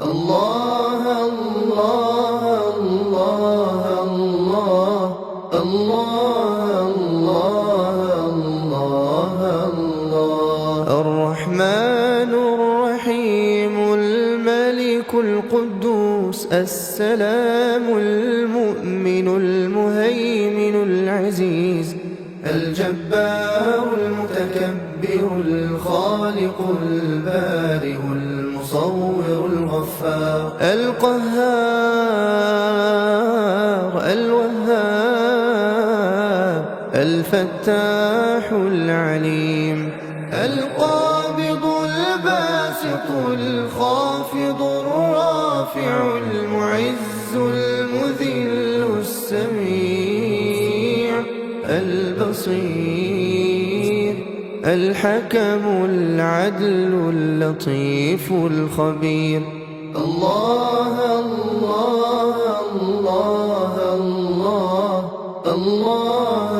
الله الله الله الله الله الله الله الرحمن الرحيم الملك القدوس السلام المؤمن المهيمن العزيز الجبار المتكبر الخالق البارئ المصور الغفار القهار الوهاب الفتاح العليم القابض الباسط الخافض الرافع المعز المذل السميع البصير الحكم العدل اللطيف الخبير الله الله الله الله الله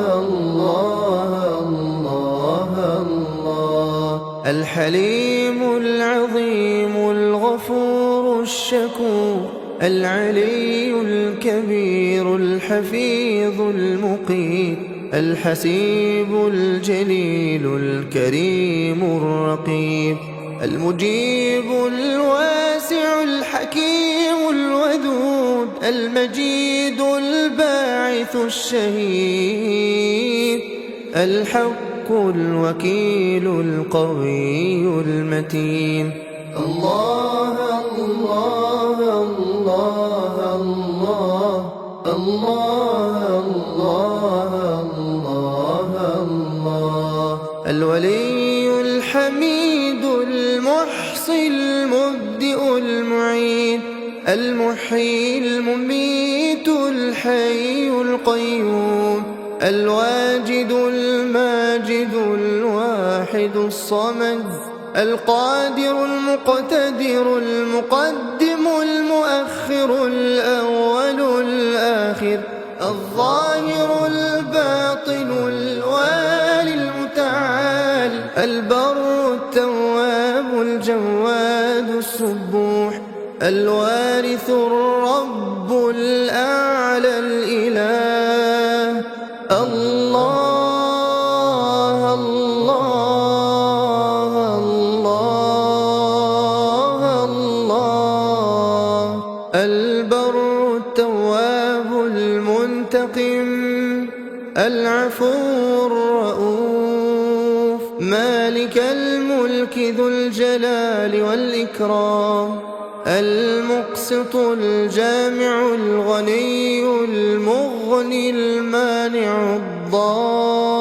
الله الله الحليم العظيم الغفور الشكور العلي الكبير الحفيظ المقيت الحسيب الجليل الكريم الرقيب المجيب الواسع الحكيم الودود المجيد الباعث الشهيد الحق الوكيل القوي المتين الله الله الله الله الله الله الله الولي الحميد المحصي المبدئ المعيد المحيي المميت الحي القيوم الواجد الماجد الواحد الصمد القادر المقتدر المقدم المؤخر الأول الآخر الظاهر الباطن الوالي المتعال البر التواب الجواد السبوح الوارث الرب الأعلى الإله الله الله الله الله البر التواب المنتقم العفو الرؤوف مالك الملك ذو الجلال والإكرام المقسط الجامع الغني المغني المانع الضار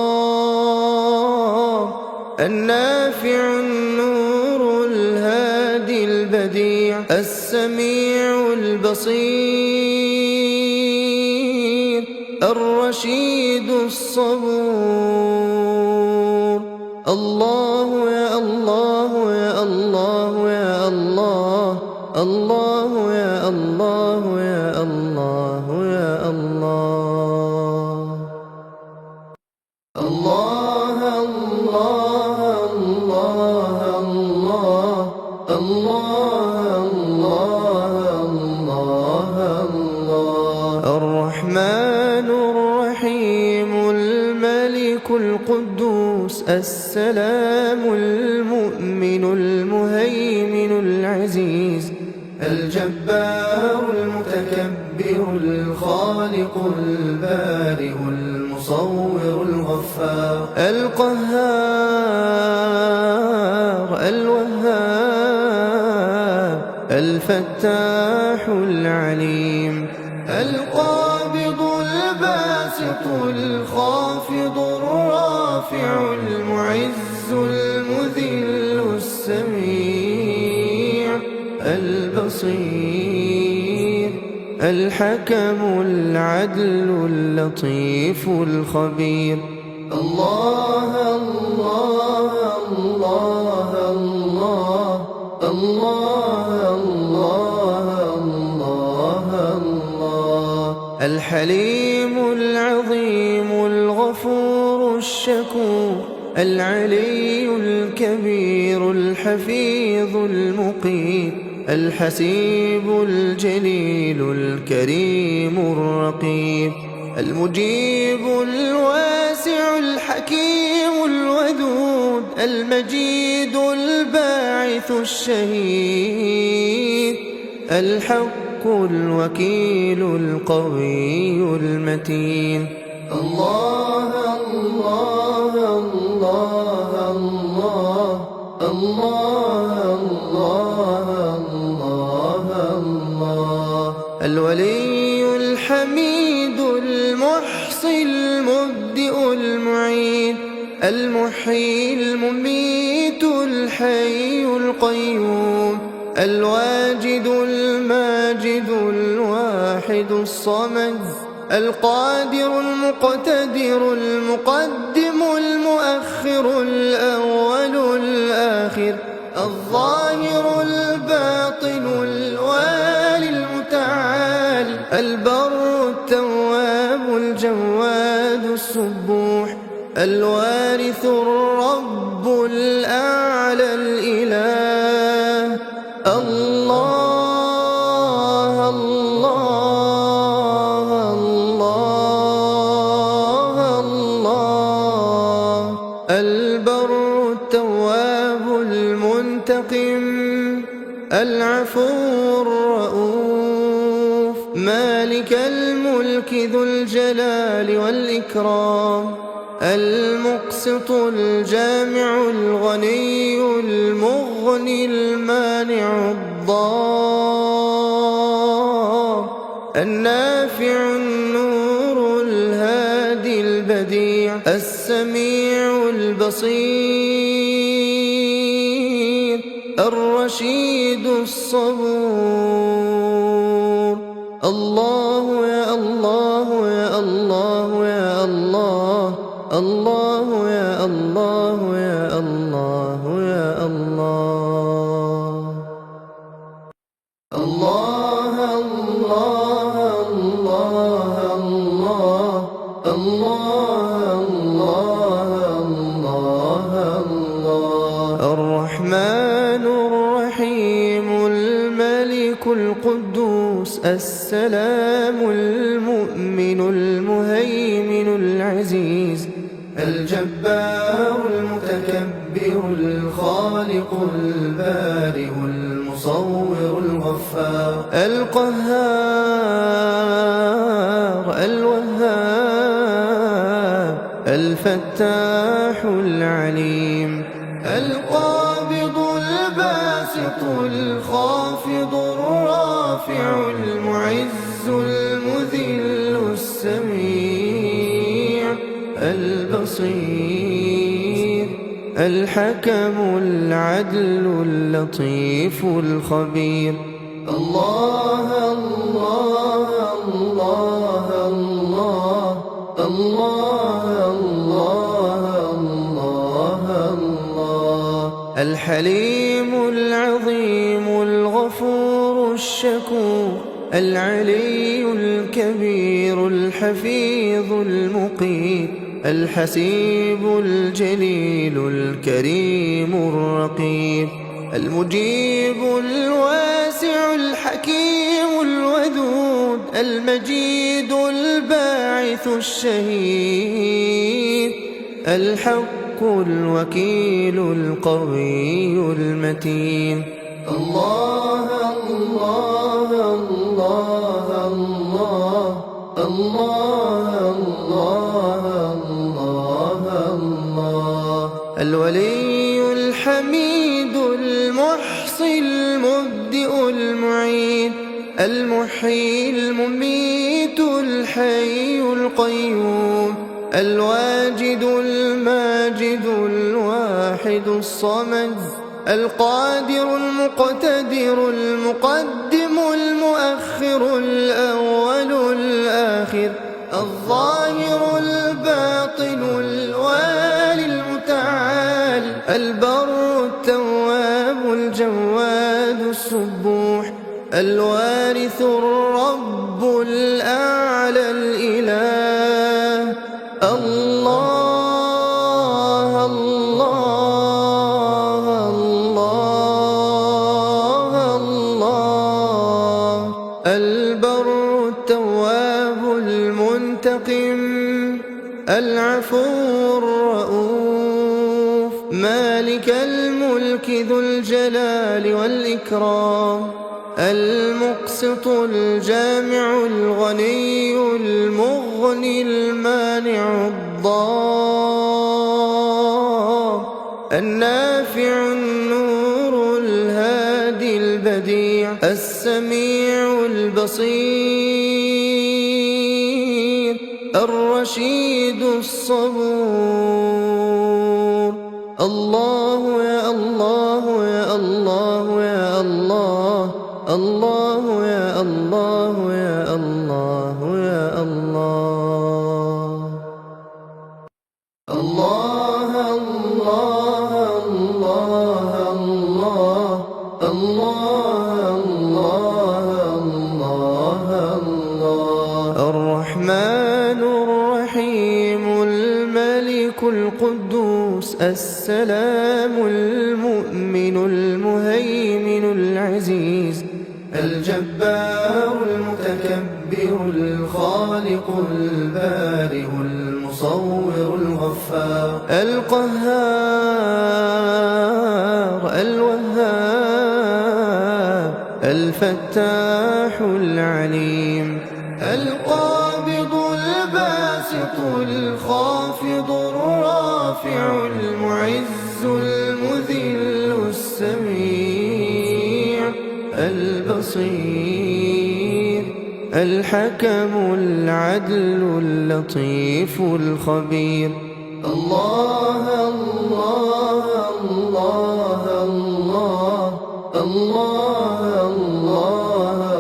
النافع النور الهادي البديع السميع البصير الرشيد الصبور الله يا الله يا الله يا الله الله يا الله يا الله يا الله الله الله الله الله الله الله الله الرحمن الرحيم الملك القدوس السلام المؤمن المهيمن العزيز الجبار المتكبر الخالق البارئ المصور الغفار القهار الوهاب الفتاح العليم القابض الباسط الخافض الرافع المعز المذل السميع البصير الحكم العدل اللطيف الخبير الله الله الله الله الله الله الله الحليم العظيم الغفور الشكور العلي الكبير الحفيظ المقيت الحسيب الجليل الكريم الرقيب، المجيب الواسع الحكيم الودود، المجيد الباعث الشهيد، الحق الوكيل القوي المتين. الله الله الله الله الله الله الله، الولي الحميد المحصي المبدئ المعيد، المحيي المميت الحي القيوم، الواجد الماجد الواحد الصمد، القادر المقتدر المقدم المؤخر الأول الآخر، الظاهر الباطن الوالي المتعال، البر التواب الجواد السبوح، الوارث الرب الأعلى الإله. الله الله الله الله، البر التواب المنتقم، العفو الرؤوف، مالك الملك ذو الجلال والإكرام، المقسط الجامع الغني المغني المانع الضار، النافع النور الهادي البديع، السميع البصير، الرشيد الصبور. الله يا الله يا الله يا الله، الله يا الله يا الله يا الله. الله الله الله الله الله الله الله، الرحمن الرحيم الملك القدوس السلام المؤمن المهيمن العزيز، الجبار المتكبر الخالق البارئ المصور الغفار، القهار الوهاب الفتاح العليم، القابض الباسط الخافض الرافع المعز المذل السميع البصير، الحكم العدل اللطيف الخبير. الله الله الله الله الله الله الله، الحليم العظيم الغفور الشكور، العلي الكبير الحفيظ المقيت، الحسيب الجليل الكريم الرقيب، المجيب الواسع الحكيم الودود، المجيد الباعث الشهيد، الحق الوكيل القوي المتين. الله الله الله الله الله الله الله، الولي الحميد المحصي المبدئ المعيد، المحيي المميت الحي القيوم، الواجد الماجد الواحد الصمد، القادر المقتدر المقدم المؤخر الأول الآخر، الظاهر الباطن الوالي المتعال، البر التواب الجواد السبوح، الوارث الرب الأعلى الإله. الله الله الله الله البر التواب المنتقم العفو الرؤوف مالك الملك ذو الجلال والإكرام المقسط الجامع الغني المغني المانع الضار النافع النور الهادي البديع السميع البصير الرشيد الصبور الله يا الله يا الله يا الله الله يا الله يا الله يا الله الله الله الله الله الله الله الله الرحمن الرحيم الملك القدوس السلام المؤمن المهيمن العزيز الجبار المتكبر الخالق البارئ المصور الغفار القهار الوهاب الفتاح العليم القابض الباسط الخافض الرافع المعز المذل السميع البصير الحكم العدل اللطيف الخبير الله الله الله الله الله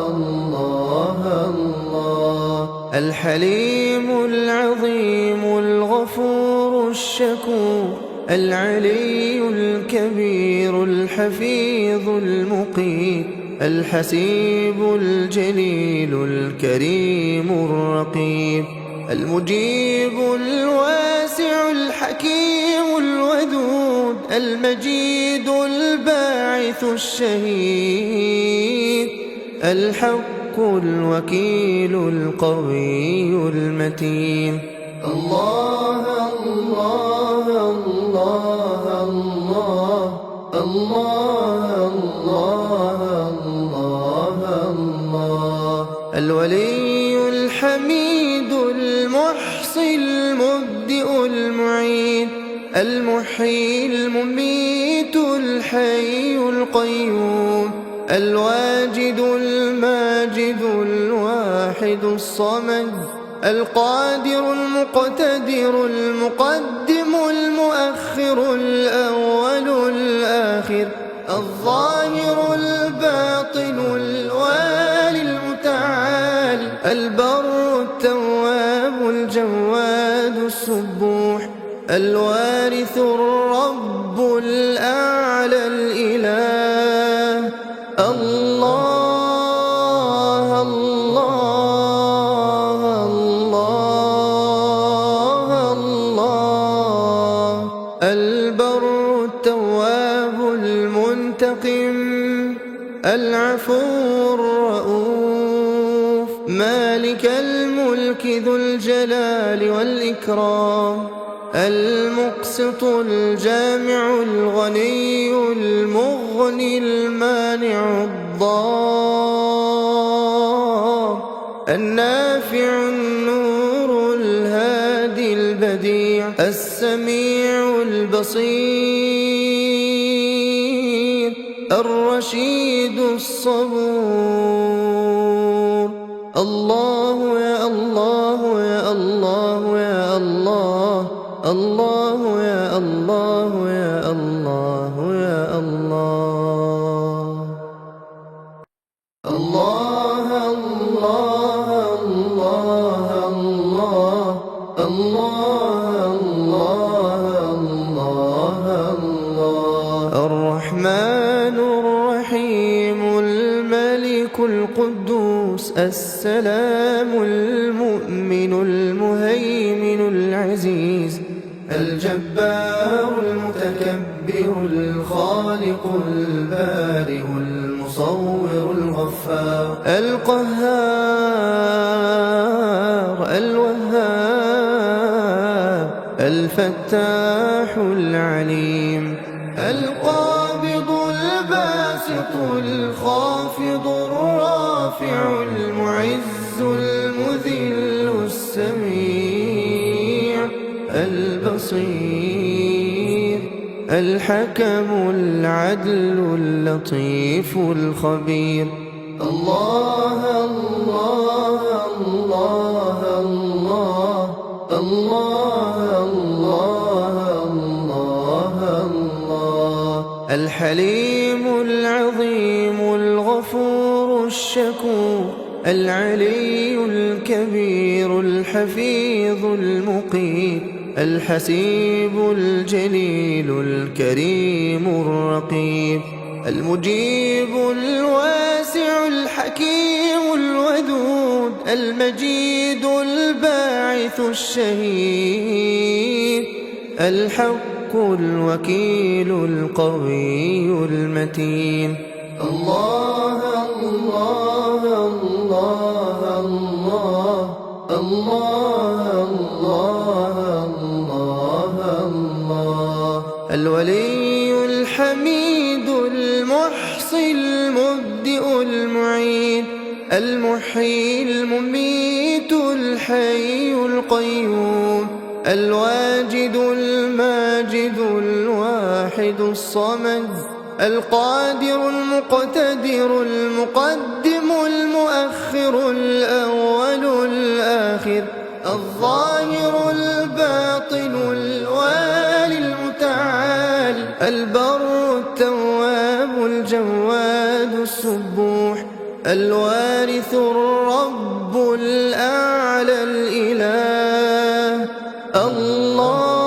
الله الله الحليم العظيم الغفور الشكور العلي الكبير الحفيظ المقيت الحسيب الجليل الكريم الرقيب المجيب الواسع الحكيم الودود المجيد الباعث الشهيد الحق الوكيل القوي المتين الله الله الله الله الله الله الله الولي الحميد المحصي المبدئ المعيد المحيي المميت الحي القيوم الواجد الماجد الواحد الصمد القادر المقتدر المقدم المؤخر الأول الآخر الظاهر الباطن الوالي المتعال البر التواب الجواد السبوح الوارث الرب الأعلى الإله الله الله الله الله البر التواب المنتقم العفو الرؤوف مالك الملك ذو الجلال والإكرام المقسط الجامع الغني المغني المانع الضار النافع النور الهادي البديع السميع البصير الرشيد الصبور الله يا الله يا الله يا الله الله يا الله يا الله يا الله الله الله الله الله الله الله الرحمن الرحيم الملك القدوس السلام المؤمن المهيمن العزيز الجبار المتكبر الخالق البارئ المصور الغفار القهار الوهاب الفتاح العليم القابض الباسط الخافض الرافع المعز المذل السميع البصير الحكم العدل اللطيف الخبير الله الله الله الله الله الله الله الله الحليم العظيم الغفور الشكور العلي الكبير الحفيظ المقيت الحسيب الجليل الكريم الرقيب المجيب الواسع الحكيم الودود المجيد الباعث الشهيد الحق الوكيل القوي المتين الله الله الله الله الله الله الله الولي الحميد المحصي المبدئ المعيد المحيي المميت الحي القيوم الواجد الماجد الواحد الصمد القادر المقتدر المقدم المؤخر الأول الآخر الظاهر الباطن الوالي المتعال البر التواب الجواد السبوح الوارث الرب الأعلى الإله الله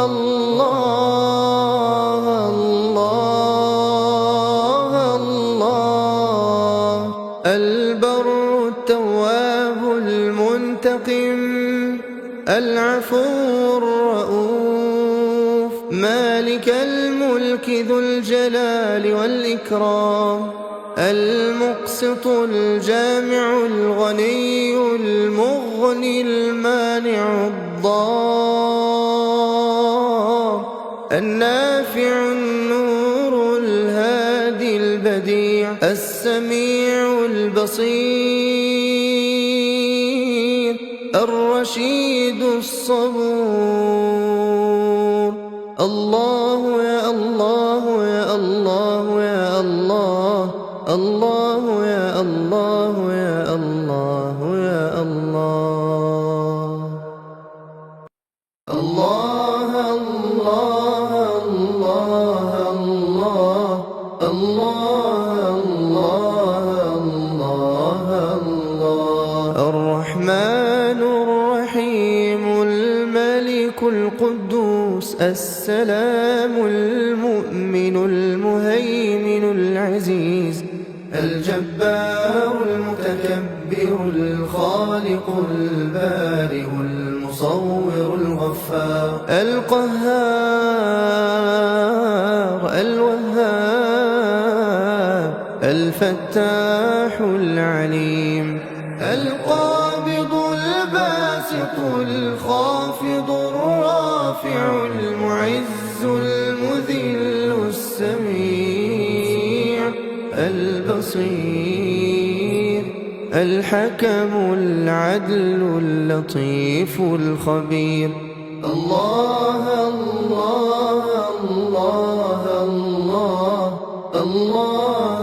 الله الله الله البر التواب المنتقم العفو الرؤوف مالك الملك ذو الجلال والإكرام المقسط الجامع الغني المغني المانع الضار النافع النور الهادي البديع السميع البصير الرشيد الصبور الله يا الله يا الله يا الله الله يا الله يا الله يا الله الله الله الله الله الله الله الله الرحمن الرحيم الملك القدوس السلام المؤمن المهيمن العزيز الجبار المتكبر الخالق البارئ المصور الغفار القهار الوهاب الفتاح العليم القابض الباسط الخافض الرافع المعز المذل السميع البصير الحكم العدل اللطيف الخبير الله الله الله الله الله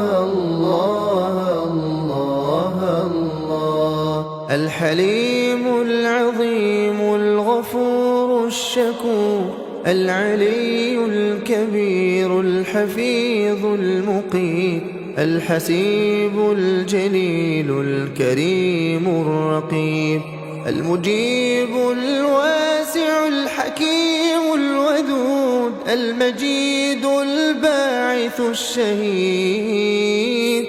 الله الله الحليم العظيم الغفور الشكور العلي الكبير الحفيظ المقيت الحسيب الجليل الكريم الرقيب المجيب الواسع الحكيم الودود المجيد الباعث الشهيد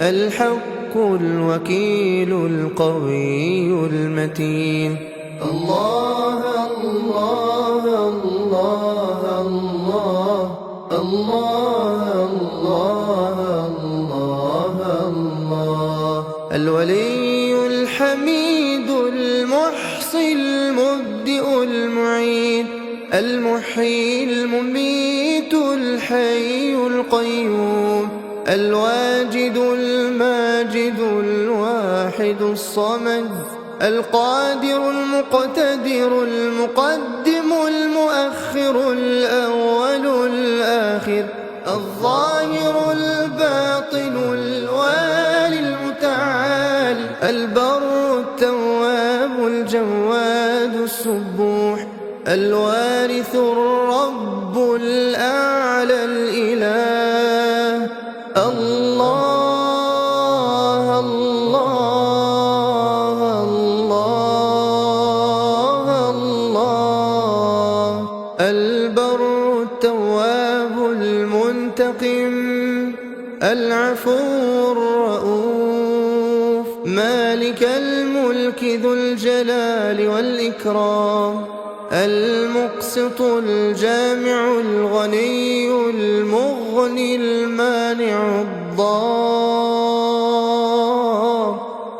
الحق الوكيل القوي المتين الله الله الله الله الله الله الله الولي الحميد المحصي المبدئ المعيد المحيي المميت الحي القيوم الواجد الماجد الواحد الصمد القادر المقتدر المقدم المؤخر الأول الآخر الظاهر الباطن الوالي المتعال البر التواب الجواد السبوح الوارث الرب الأعلى الإله الله الله الله الله البر التواب المنتقم العفو الرؤوف مالك الملك ذو الجلال والإكرام المقسط الجامع الغني المغني المانع الضار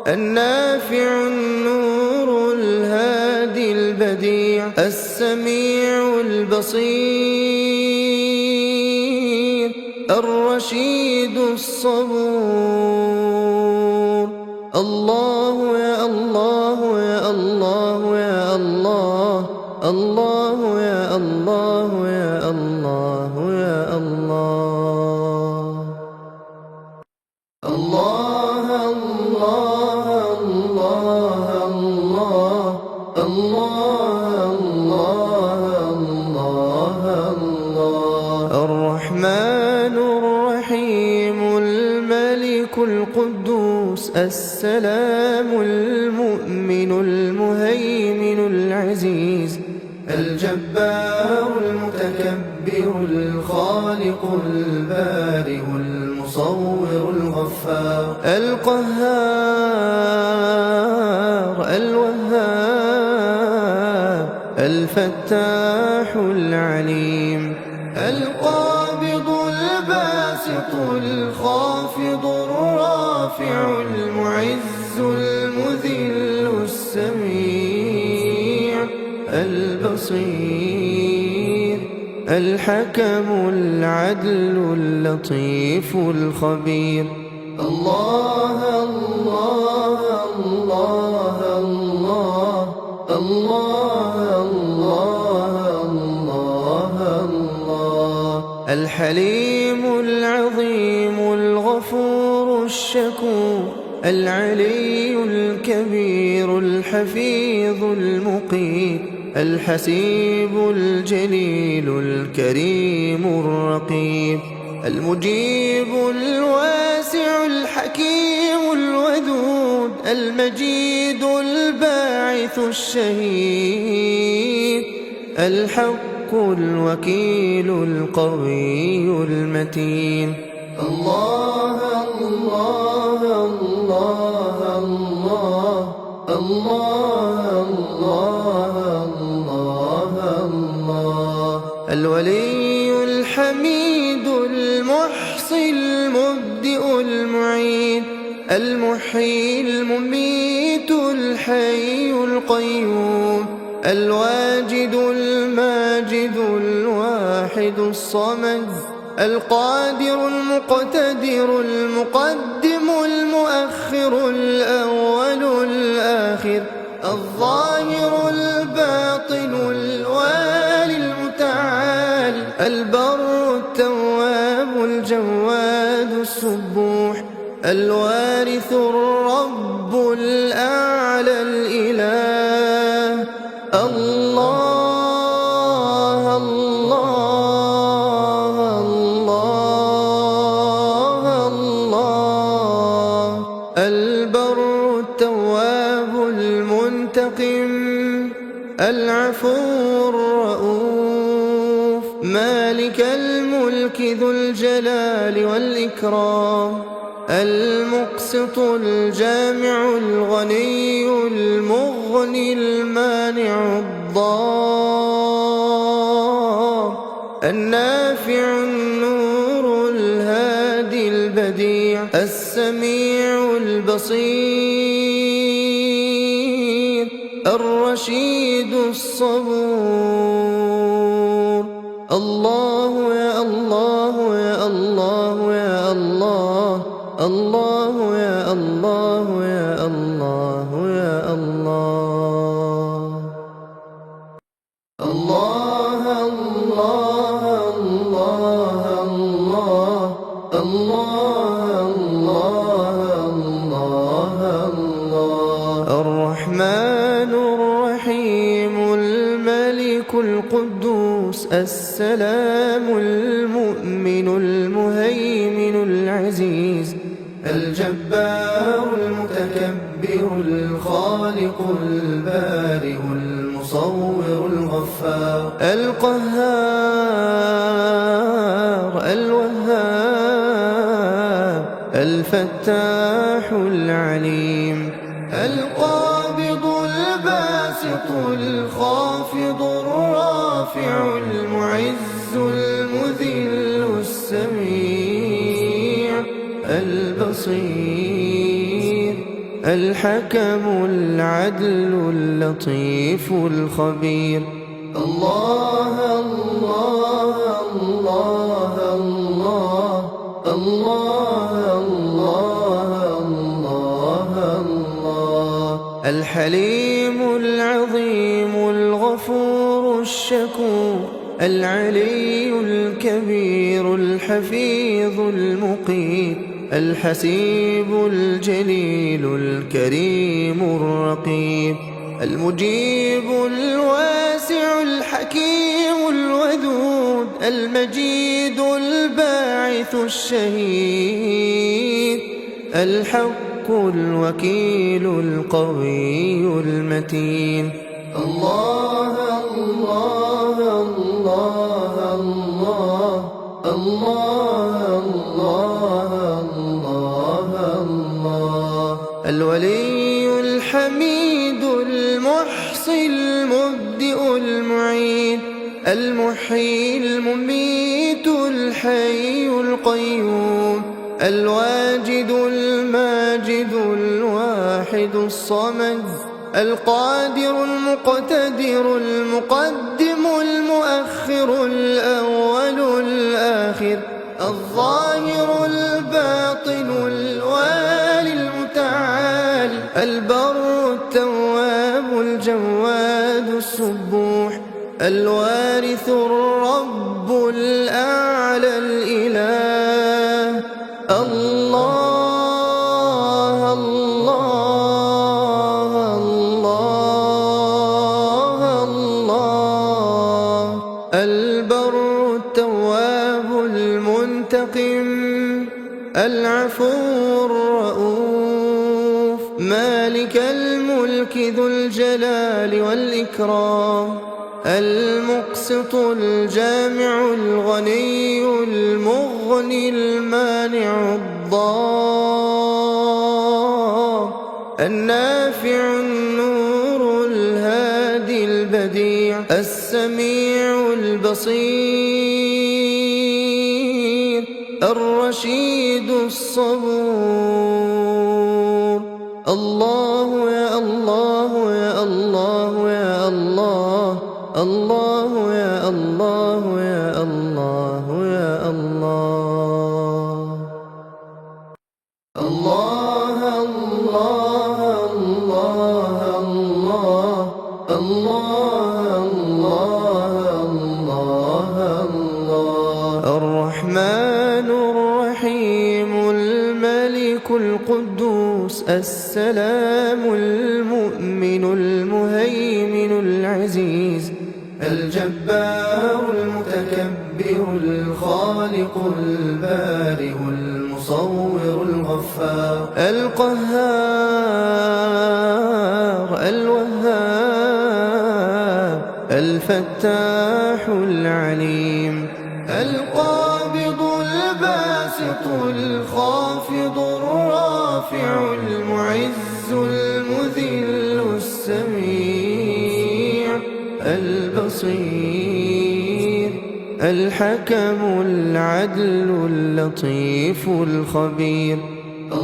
النافع النور الهادي البديع السميع البصير الرشيد الصبور الله يا الله يا الله يا الله الله يا الله يا الله يا الله الله الله الله الله الله الله الله الرحمن الرحيم الملك القدوس السلام المؤمن المهيمن العزيز الجبار المتكبر الخالق البارئ المصور الغفار القهار الوهاب الفتاح العليم القابض الباسط الخافض الرافع المعز المذل السميع البصير الحكم العدل اللطيف الخبير الله الله الله الله الله الله الله الحليم العظيم الغفور الشكور العلي الكبير الحفيظ المقيت الحسيب الجليل الكريم الرقيب المجيب الواسع الحكيم الودود المجيد الباعث الشهيد الحق الوكيل القوي المتين الله الله الله الله الله الله الله الولي الحميد المحصي المبدئ المعيد المحيي المميت الحي القيوم الواجد الماجد الواحد الصمد القادر المقتدر المقدم المؤخر الأول الآخر الظاهر الباطن الوالي المتعال البر التواب الجواد السبوح الوارث الرب الأعلى الإله الله الله الله الله البر التواب المنتقم العفو الرؤوف مالك الملك ذو الجلال والإكرام المقسط الجامع الغني المغني المانع الضار النافع النور الهادي البديع السميع البصير الرشيد الصبور. الله يا الله يا الله يا الله، الله يا الله يا الله يا الله. الله الله الله الله الله الله الله. الرحمن الرحيم الملك القدوس السلام المؤمن المهيمن العزيز الجبار المتكبر الخالق البارئ المصور الغفار القهار الوهاب الفتاح العليم القابض الباسط الخافض الرافع المعز المذل السميع البصير الحكم العدل اللطيف الخبير. الله الله الله الله الله الله الله. الحليم العظيم الغفور الشكور العلي الكبير الحفيظ المقيت الحسيب الجليل الكريم الرقيب المجيب الواسع الحكيم الودود المجيد الباعث الشهيد الحق الوكيل القوي المتين. الله الله الله الله الله الله الله. الولي الحميد المحصي المبدئ المعيد المحيي المميت الحي القيوم الواجد الماجد الواحد الصمد القادر المقتدر المقدم المؤخر الأول الآخر الظاهر الباطن الوالي المتعال البر التواب الجواد السبوح الوارث الرب الأعلى الإله. الله الله الله الله. البر التواب المنتقم العفو الرؤوف مالك الملك ذو الجلال والإكرام المقسط الجامع الغني المغني المانع الضار النافع النور الهادي البديع السميع البصير الرشيد الصبور. الله يا الله يا الله يا الله، الله يا الله يا الله يا الله. الله الله الله الله الله الله. الرحمن الرحيم الملك القدوس السلام المؤمن المهيمن العزيز الجبار المتكبر الخالق البارئ المصور الغفار القهار الوهاب الفتاح العليم القابض الباسط الخافض الرافع المعز المذل السميع البصير الحكم العدل اللطيف الخبير.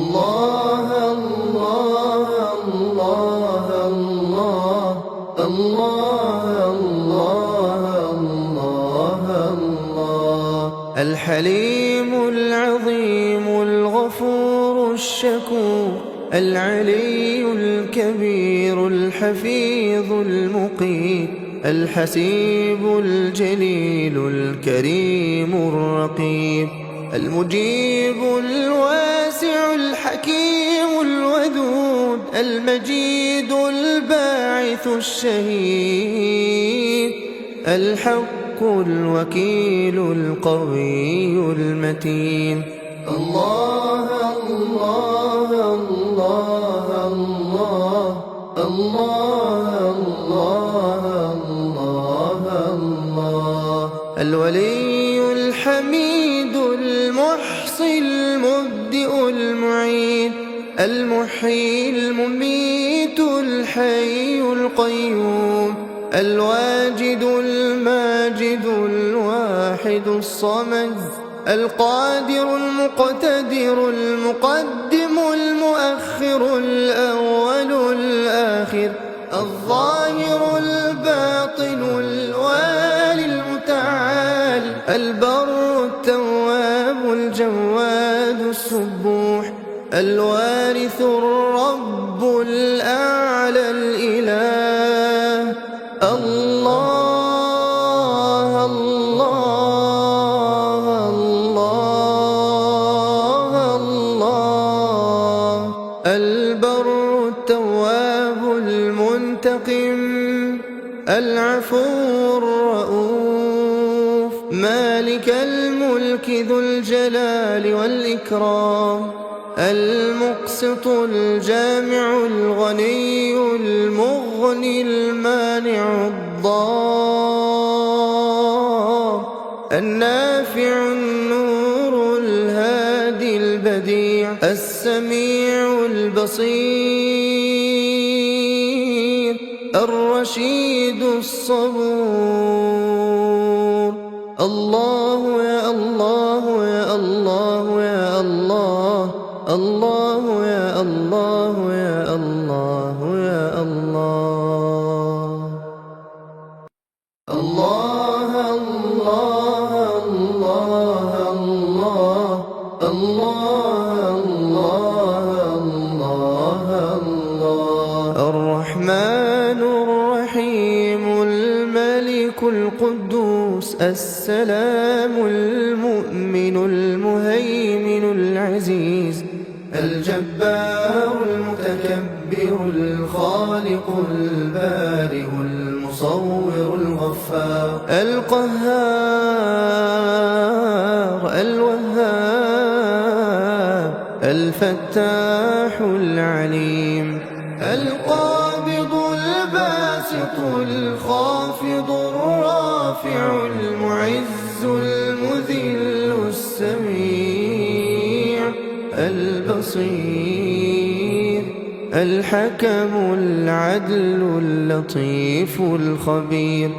الله الله الله الله الله الله الله الله الحليم العظيم الغفور الشكور العلي الكبير الحفيظ المقيت الحسيب الجليل الكريم الرقيب المجيب الواسع الحكيم الودود المجيد الباعث الشهيد الحق الوكيل القوي المتين الله الله الله الله الله الله الله الولي الحميد المحصي المبدئ المعيد المحيي المميت الحي القيوم الواجد الماجد الواحد الصمد القادر المقتدر المقدم المؤخر الأول الآخر الظاهر الباطن الوالي المتعال البر التواب الجواد السبوح الوارث الرب الأعلى الإله الله الله الله الله البر التواب المنتقم العفو الرؤوف مالك الملك ذو الجلال والإكرام المقسط الجامع الغني المغني المانع الضار النافع النور الهادي البديع السميع البصير الرشيد الصبور الله يا الله يا الله يا الله الله يا الله يا الله يا الله الله الله الله الله الله الله الله الرحمن الرحيم الملك القدوس السلام المؤمن المهيمن العزيز الجبار المتكبر الخالق البارئ المصور الغفار القهار الوهاب الفتاح العليم القابض الباسط الخافض الرافع المعز المذل السميع البصير الحكم العدل اللطيف الخبير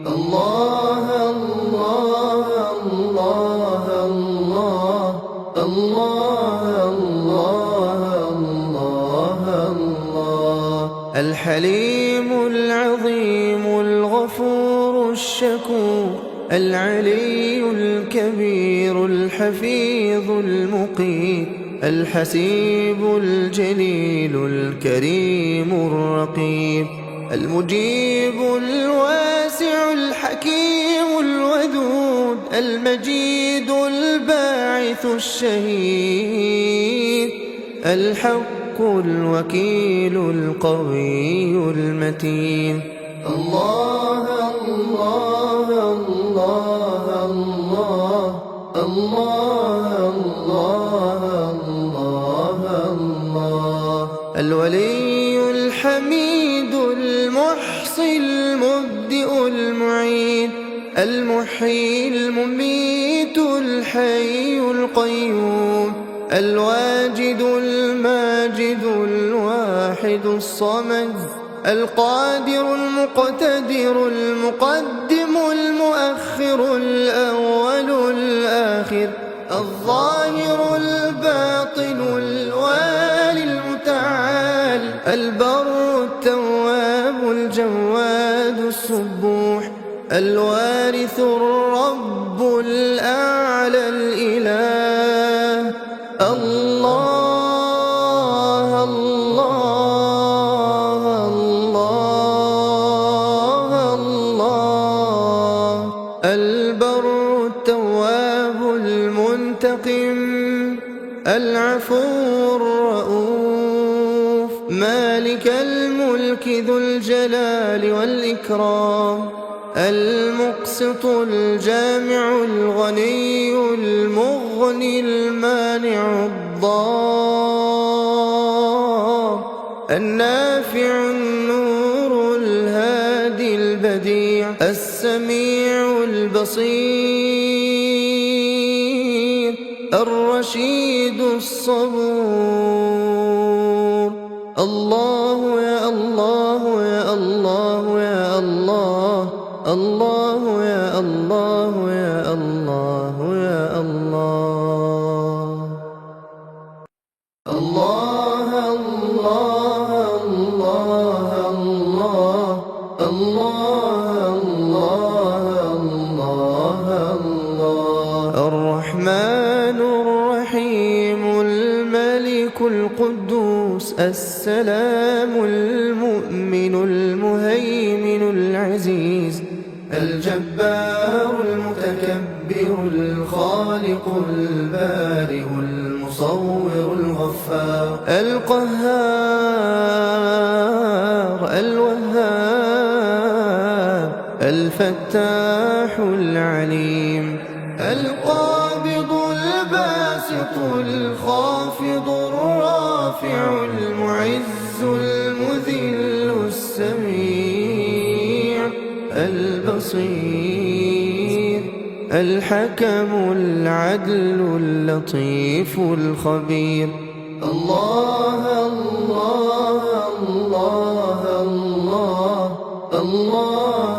الله الله الله الله الله الله الله الحليم العظيم الغفور الشكور العلي الكبير الحفيظ المقيت الحسيب الجليل الكريم الرقيب المجيب الواسع الحكيم الودود المجيد الباعث الشهيد الحق الوكيل القوي المتين الله الله الله الله الله الله الله الولي الحميد المحصي المبدئ المعيد المحيي المميت الحي القيوم الواجد الماجد الواحد الصمد القادر المقتدر المقدم المؤخر الأول الآخر الظاهر الباطن الوالي البر التواب الجواد السبوح، الوارث الرب الأعلى الإله. الله الله الله الله. البر التواب المنتقم، العفو الرؤوف، مالك الملك ذو الجلال والإكرام، المقسط الجامع الغني المغني المانع الضار، النافع النور الهادي البديع، السميع البصير، الرشيد الصبور. الله يا الله يا الله يا الله، الله يا الله يا الله يا الله. الله الله الله الله الله الله الله. الرحمن الرحيم الملك القدوس السلام المؤمن المهيمن العزيز الجبار المتكبر الخالق البارئ المصور الغفار القهار الوهاب الفتاح العليم القابض الباسط الخافض الرافع المعز المذل السميع البصير الحكم العدل اللطيف الخبير. الله الله الله الله الله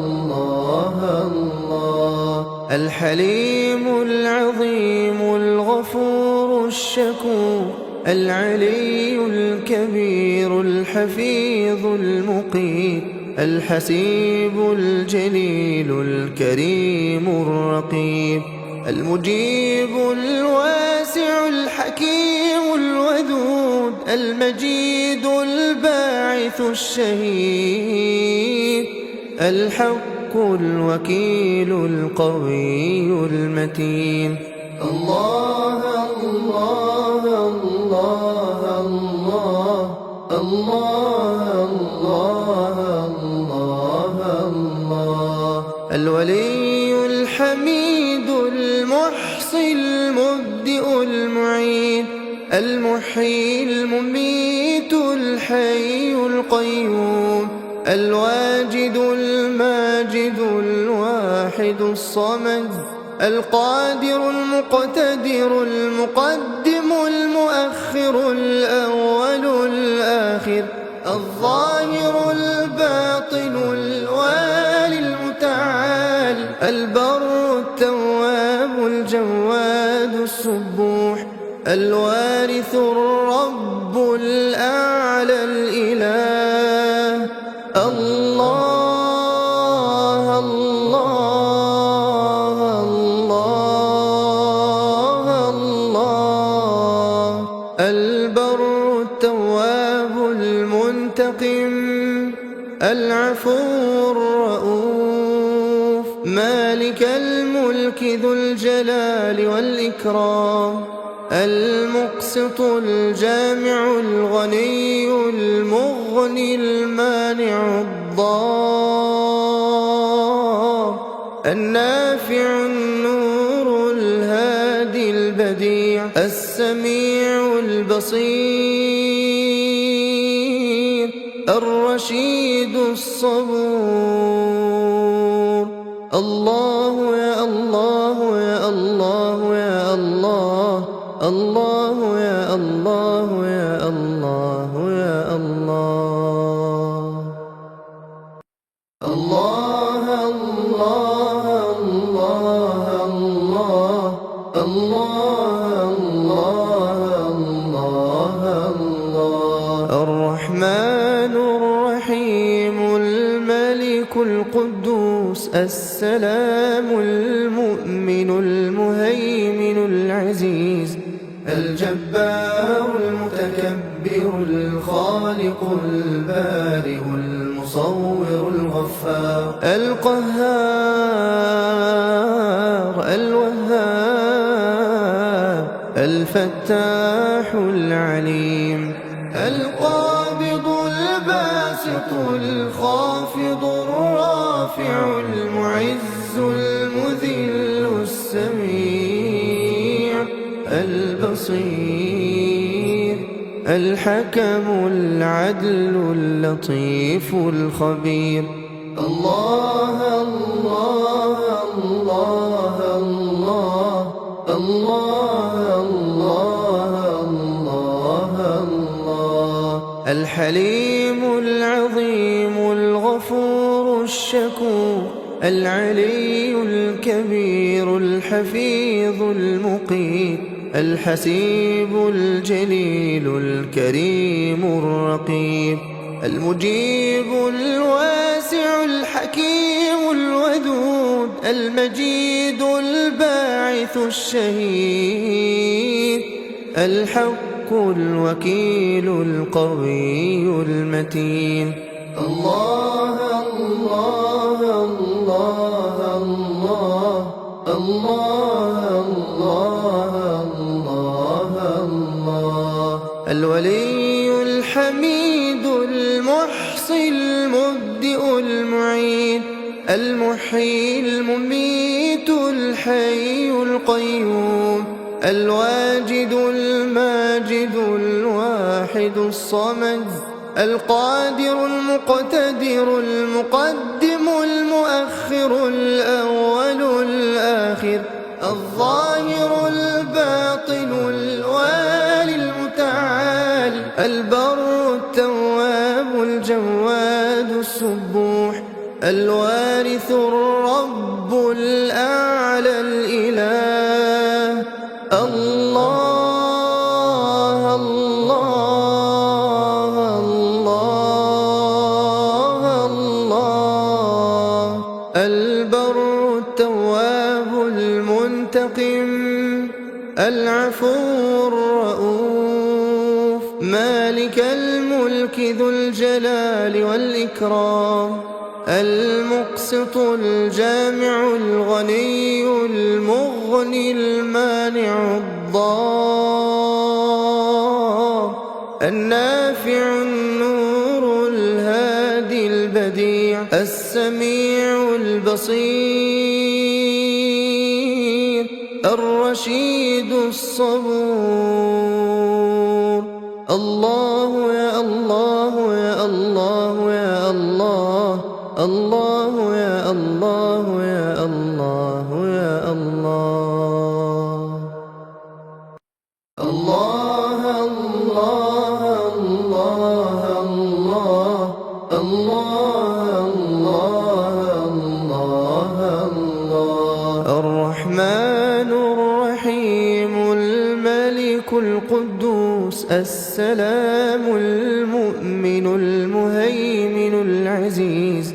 الله الله. الحليم العظيم الغفور الشكور العلي الكبير الحفيظ المقيت الحسيب الجليل الكريم الرقيب المجيب الواسع الحكيم الودود المجيد الباعث الشهيد الحق الوكيل القوي المتين. الله الله الله الله الله الله الله. الولي الحميد المحصي المبدئ المعيد المحيي المميت الحي القيوم الواجد الماجد الواحد الصمد القادر المقتدر المقدم المؤخر الأول الآخر الظاهر الباطن الوالي المتعال البر التواب الجواد السبوح الوارث الرب الأعلى الإله. الله الله الله الله. البر التواب المنتقم العفو الرؤوف مالك الملك ذو الجلال والإكرام المقسط الجامع الغني المغني المانع الضار النافع النور الهادي البديع السميع البصير الرشيد الصبور. الله يا الله يا الله يا الله، الله يا الله يا الله يا الله. الله الله الله الله الله الله الله. السلام المؤمن المهيمن العزيز الجبار المتكبر الخالق البارئ المصور الغفار القهار الوهاب الفتاح العليم القابض الباسط الخافض الرافع المعز المذل السميع البصير الحكم العدل اللطيف الخبير الله الله الله الله الله الله الله الحليم العظيم الغفور الشكور العلي الكبير الحفيظ المقيت الحسيب الجليل الكريم الرقيب المجيب الواسع الحكيم الودود المجيد الباعث الشهيد الحق الوكيل القوي المتين الله الله الله الله الله الله الله الولي الحميد المحصي المبدئ المعيد المحيي المميت الحي القيوم الواجد الماجد الواحد الصمد القادر المقتدر المقدم المؤخر الأول الآخر الظاهر الباطن الوالي المتعال البر التواب الجواد السبوح الوارث الرب الأعلى الإله الله الله الله الله البر التواب المنتقم العفو الرؤوف مالك الملك ذو الجلال والإكرام المقسط الجامع الغني المغني المانع الضار النافع النور الهادي البديع السميع البصير الرشيد الصبور الله يا الله يا الله يا الله الله يا الله يا الله يا الله الله الله الله الله الله الله الله الرحمن الرحيم الملك القدوس السلام المؤمن المهيمن العزيز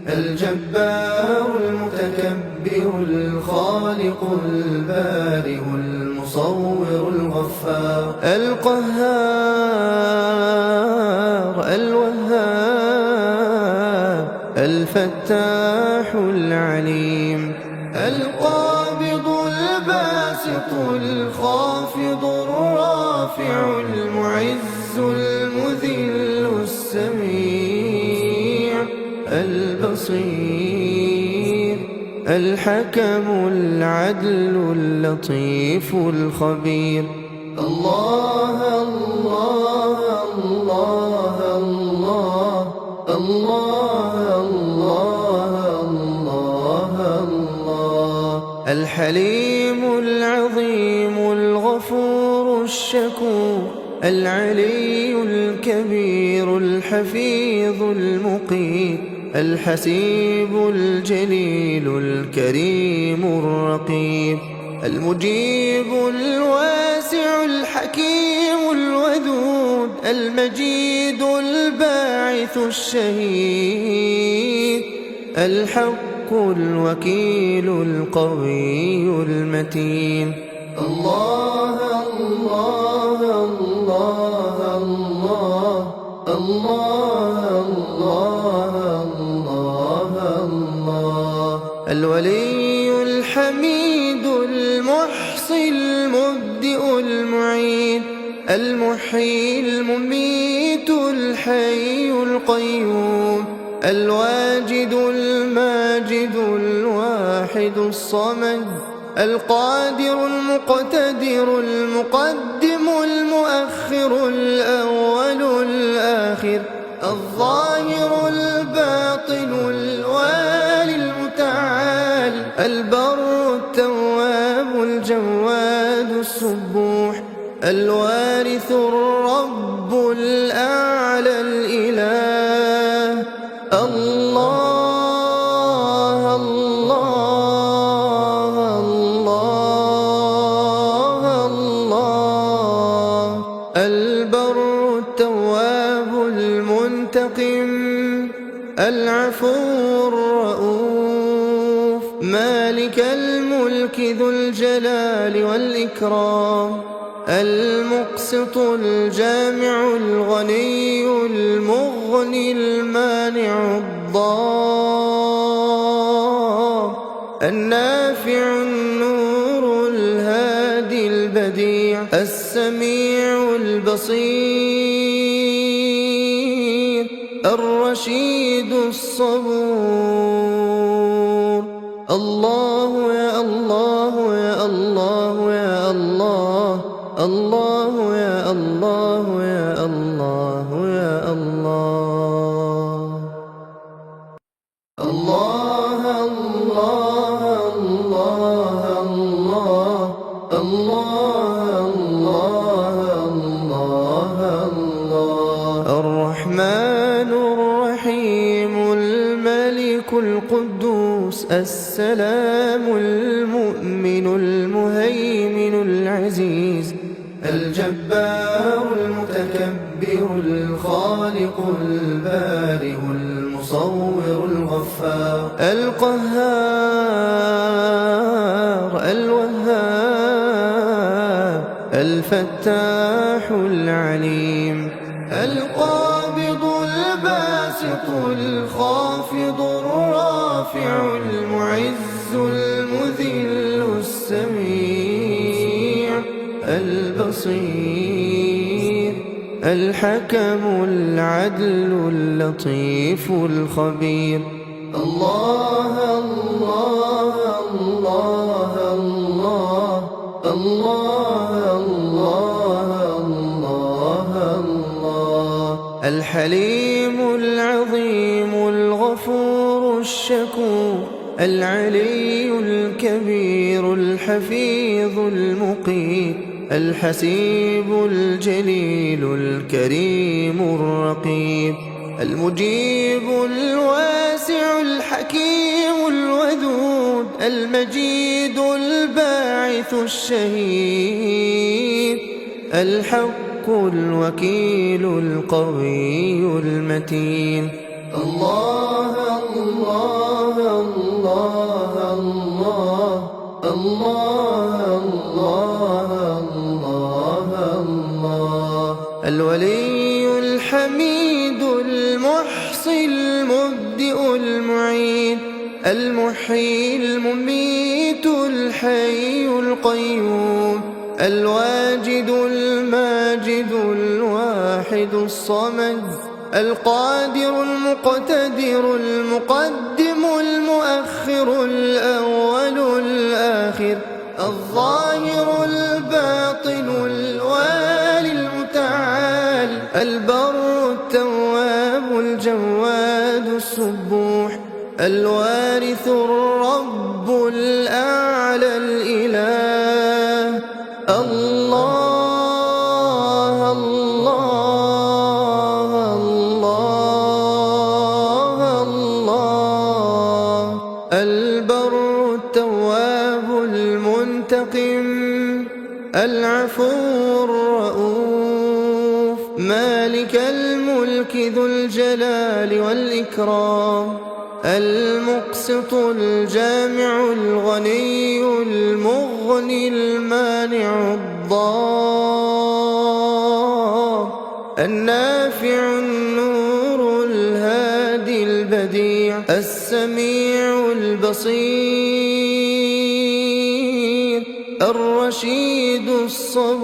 الجبار المتكبر الخالق البارئ المصور الغفار القهار الوهاب الفتاح العليم القابض الباسط الخافض الرافع المعز المذل السميع البصير الحكم العدل اللطيف الخبير الله الله الله الله الله الله الله الحليم العظيم الغفور الشكور العلي الكبير الحفيظ المقيت الحسيب الجليل الكريم الرقيب المجيب الواسع الحكيم الودود المجيد الباعث الشهيد الحق الحق الوكيل القوي المتين. الله الله الله الله الله الله الله. الولي الحميد المحصي المبدئ المعيد المحيي المميت الحي القيوم الواجد الماجد الواحد الصمد القادر المقتدر المقدم المؤخر الأول الآخر الظاهر الباطن الوالي المتعال البر التواب الجواد السبوح الوارث الرب الأعلى الإله. الله الله الله الله. البر التواب المنتقم العفو الرؤوف مالك الملك ذو الجلال والإكرام المقسط الجامع الغني المغني المانع الضار النافع النور الهادي البديع السميع البصير الرشيد الصبور. الله يا الله يا الله يا الله الله يا الله يا الله يا الله. الله الله الله الله الله الله الله. الرحمن الرحيم الملك القدوس السلام المؤمن المهيمن العزيز الجبار المتكبر الخالق البارئ المصور الغفار القهار الوهاب الفتاح العليم القابض الباسط الخافض الرافع المعز المذل السميع البصير الحكم العدل اللطيف الخبير. الله الله الله الله الله الله الله. الحليم العظيم الغفور الشكور العلي الكبير الحفيظ المقيت الحسيب الجليل الكريم الرقيب المجيب الواسع الحكيم الودود المجيد الباعث الشهيد الحق الوكيل القوي المتين. الله الله الله الله الله الله الله. الولي الحميد المحصي المبدئ المعيد المحيي المميت الحي القيوم الواجد الماجد الواحد الصمد القادر المقتدر المقدم المؤخر الأول الآخر الظاهر الباطن الوالي المتعال البر التواب الجواد السبوح الوارث الرب الأعلى الإله. الله الله الله الله. البر التواب المنتقم العفو الرؤوف مالك الملك ذو الجلال والإكرام المقسط الجامع الغني المغني المانع الضار النافع النور الهادي البديع السميع البصير الرشيد الصبور.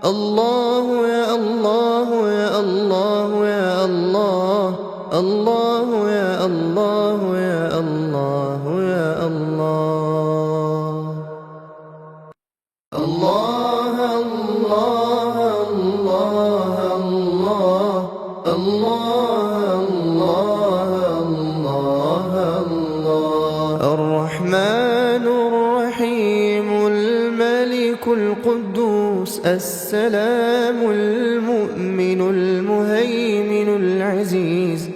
الله يا الله يا الله يا الله، الله يا الله يا الله يا الله. الله الله الله الله الله الله الله. الرحمن الرحيم الملك القدوس السلام المؤمن المهيمن العزيز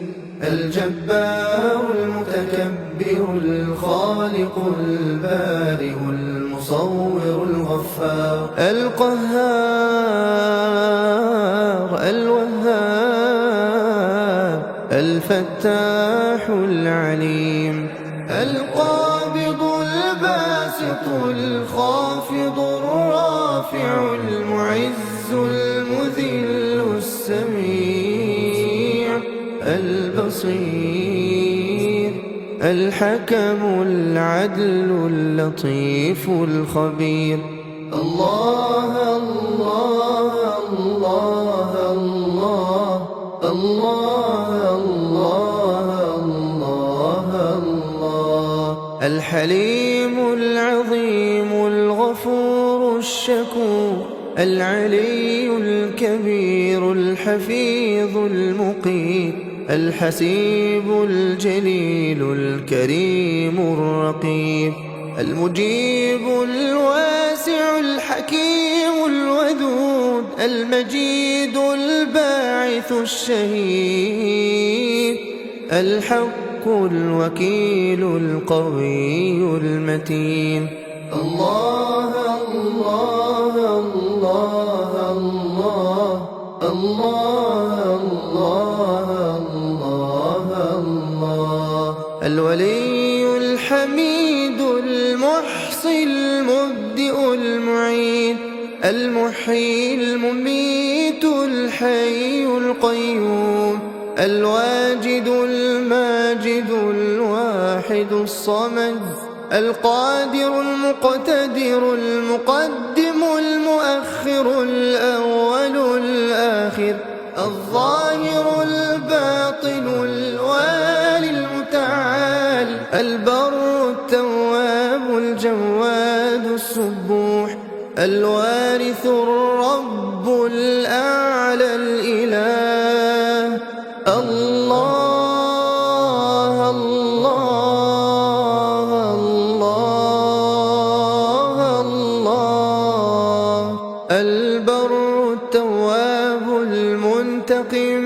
الجبار المتكبر الخالق البارئ المصور الغفار القهار الوهاب الفتاح العليم القابض الباسط الخافض الرافع المعز المذل السميع البصير الحكم العدل اللطيف الخبير. الله الله الله الله الله الله الله. الحليم العظيم الغفور الشكور العلي الكبير الحفيظ المقيت الحسيب الجليل الكريم الرقيب المجيب الواسع الحكيم الودود المجيد الباعث الشهيد الحق الوكيل القوي المتين. الله الله الله الله الله الله الله. الولي الحميد المحصي المبدئ المعيد المحيي المميت الحي القيوم الواجد الماجد الواحد الصمد القادر المقتدر المقدم المؤخر الأول الآخر الظاهر الباطن الوالي المتعال البر التواب الجواد السبوح الوارث الرب الأعلى الإله. الله الله الله الله. البر التواب المنتقم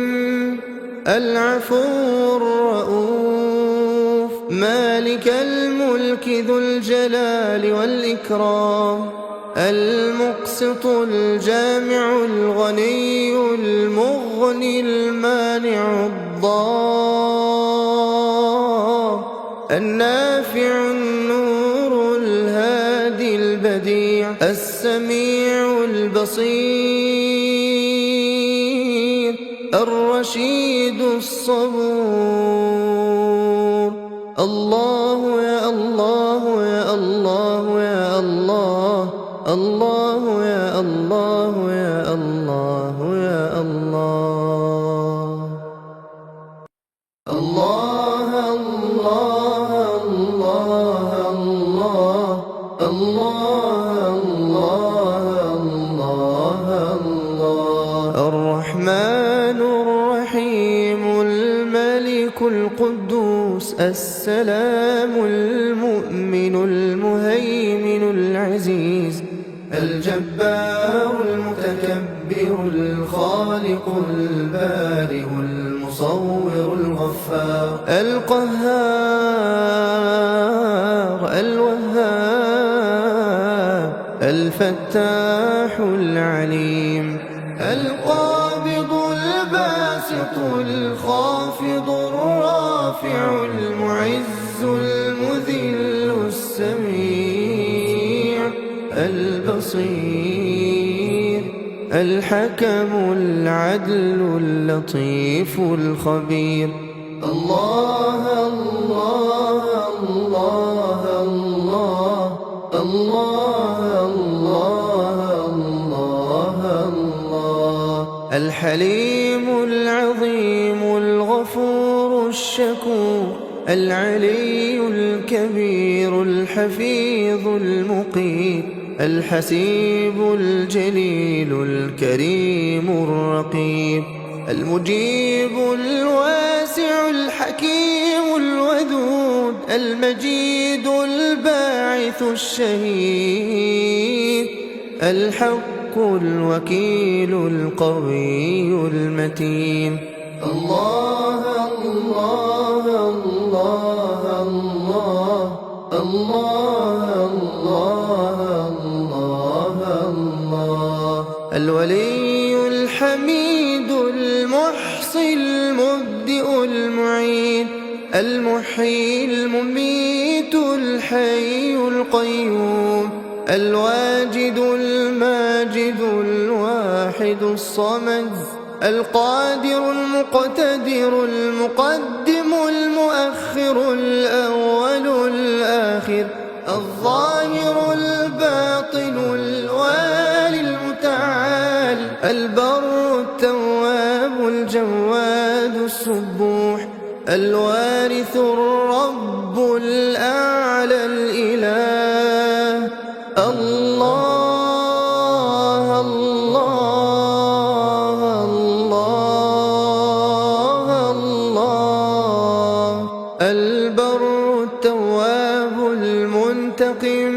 العفو الرؤوف مالك الملك ذو الجلال والإكرام المقسط الجامع الغني المغني المانع الضار النافع النور الهادي البديع السميع البصير الرشيد الصبور. الله يا الله يا الله يا الله، الله يا الله يا الله يا الله. الله الله الله الله الله الله الله. الرحمن الرحيم الملك القدوس السلام المؤمن المهيمن العزيز الجبار المتكبر الخالق البارئ المصور الغفار القهار الوهاب الفتاح العليم القابض الباسط الباسط الخافض الرافع المعز المذل السميع البصير الحكم العدل اللطيف الخبير. الله الله الله الله الله الله الله الله الحليم العظيم الغفور الشكور العلي الكبير الحفيظ المقيت الحسيب الجليل الكريم الرقيب المجيب الواسع الحكيم الودود المجيد الباعث الشهيد الحق الوكيل القوي المتين. الله الله الله الله الله الله الله الولي الحميد المحصي المبدئ المعين المحيي المميت الحي القيوم الواجد الماجد الواحد الصمد القادر المقتدر المقدم المؤخر الأول الآخر الظاهر الباطن الوالي المتعال البر التواب الجواد السبوح الوارث الرب الأعلى الإله. الله الله الله الله البر التواب المنتقم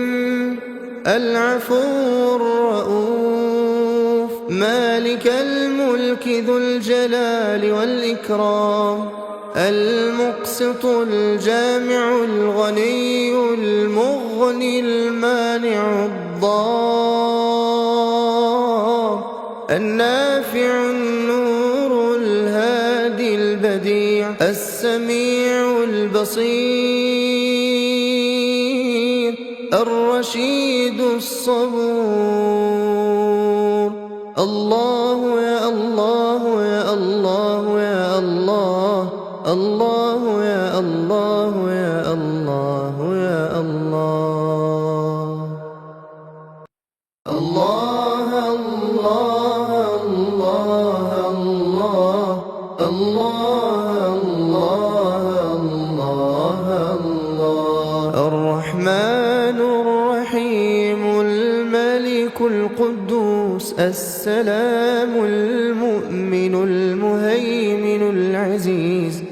العفو الرؤوف مالك الملك ذو الجلال والإكرام المقسط الجامع الغني المغني المانع الضار النافع النور الهادي البديع السميع البصير الرشيد الصبور. الله يا الله يا الله يا الله الله يا الله يا الله يا الله. الله الله الله الله الله الله الله الرحمن الرحيم الملك القدوس السلام المؤمن المهيمن العزيز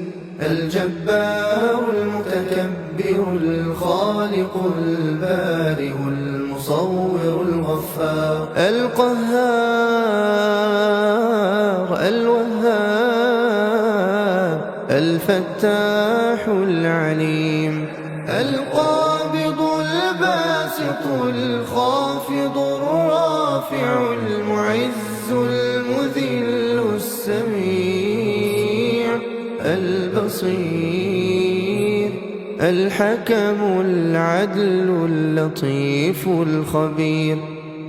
الجبار المتكبر الخالق البارئ المصور الغفار القهار الوهاب الفتاح العليم القابض الباسط الخافض الرافع المعز المذل السميع البصير الحكم العدل اللطيف الخبير.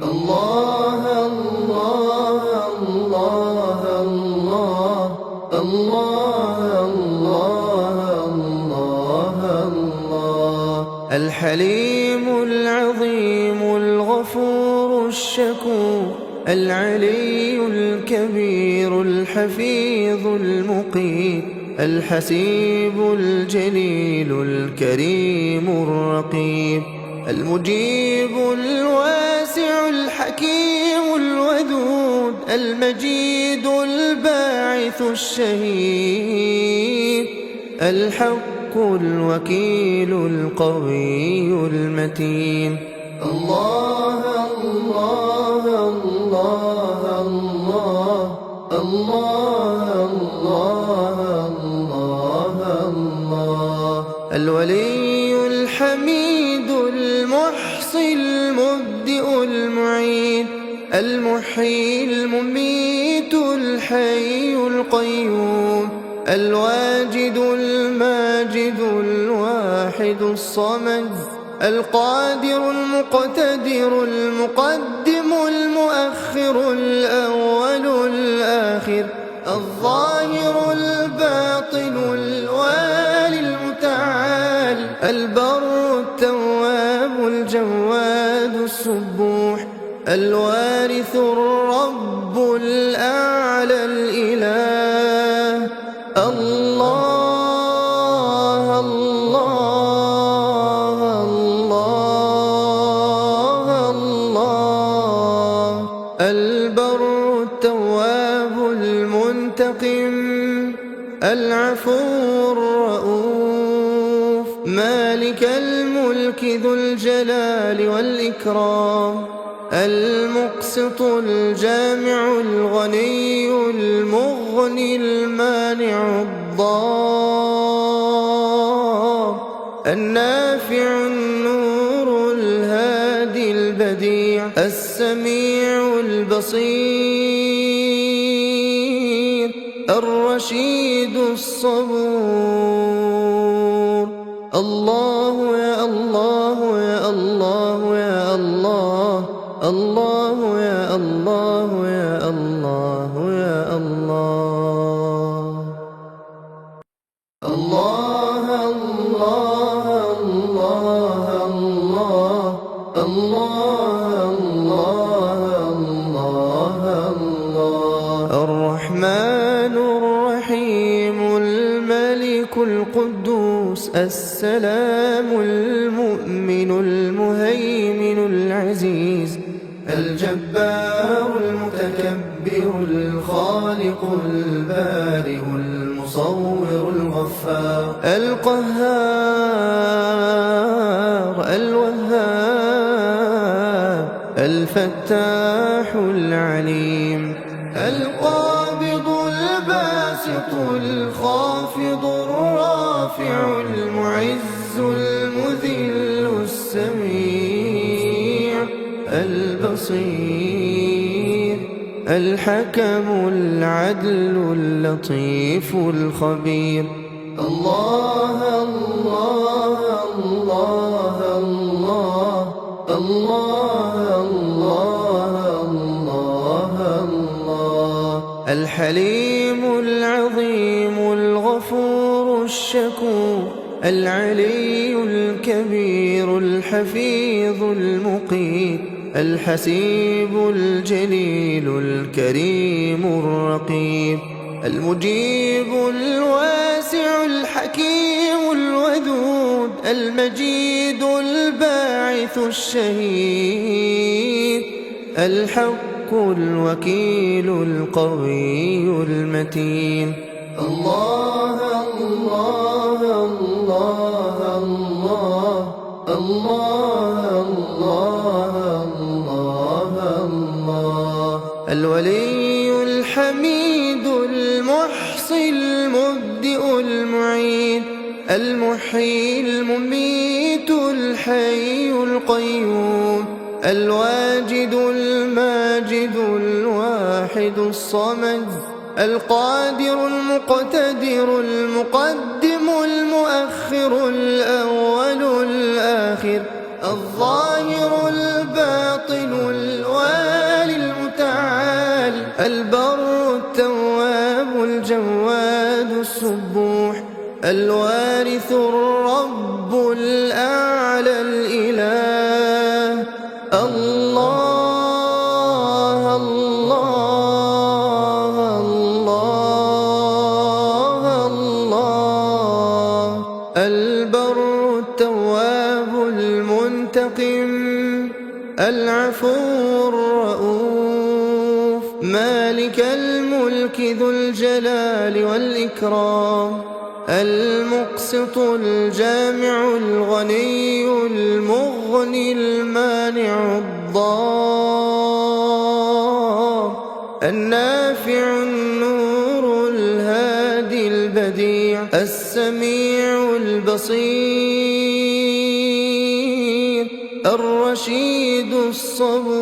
الله الله الله الله الله الله الله الحليم العظيم الغفور الشكور العلي الكبير الحفيظ المقيت الحسيب الجليل الكريم الرقيب المجيب الواسع الحكيم الودود المجيد الباعث الشهيد الحق الوكيل القوي المتين. الله الله الله الله الله الله الله الولي الحميد المحصي المبدئ المعين المحيي المحيي المميت الحي القيوم، الواجد الماجد الواحد الصمد، القادر المقتدر المقدم المؤخر الأول الآخر، الظاهر الباطن الوالي المتعال، البر التواب الجواد السبوح، الوارث الرب الأعلى الإله. الله الله الله الله، البر التواب المنتقم، العفو الرؤوف، مالك الملك ذو الجلال والإكرام، المقسط الجامع الغني المغني المانع الضار، النافع النور الهادي البديع، السميع البصير، الرشيد الصبور. الله يا الله يا الله يا الله، الله يا الله يا الله يا الله. الله الله الله الله الله الله الله، الرحمن الرحيم الملك القدوس السلام المؤمن المهيمن العزيز الجبار المتكبر الخالق البارئ المصور الغفار القهار الوهاب الفتاح العليم القابض الباسط الخافض الرافع المعز المذل السميع البصير الحكم العدل اللطيف الخبير. الله الله الله الله الله الله الله، الحليم العظيم الغفور الشكور العلي الكبير الحفيظ المقيت الحسيب الجليل الكريم الرقيب المجيب الواسع الحكيم الودود المجيد الباعث الشهيد الحق الوكيل القوي المتين. الله الله الله الله الله الله الله، الولي الحميد المحصي المبدئ المعيد المحيي المميت الحي القيوم الواجد الماجد الواحد الصمد القادر المقتدر المقدم المؤخر الأول الآخر الظاهر الباطن الوالي المتعال البر التواب الجواد السبوح الوارث الرب الأعلى الإله. الله الله الله الله، البر التواب المنتقم العفو الرؤوف مالك الملك ذو الجلال والإكرام المقسط الجامع الغني المغني المانع الضار النافع النور الهادي البديع السميع البصير الرشيد الصبور.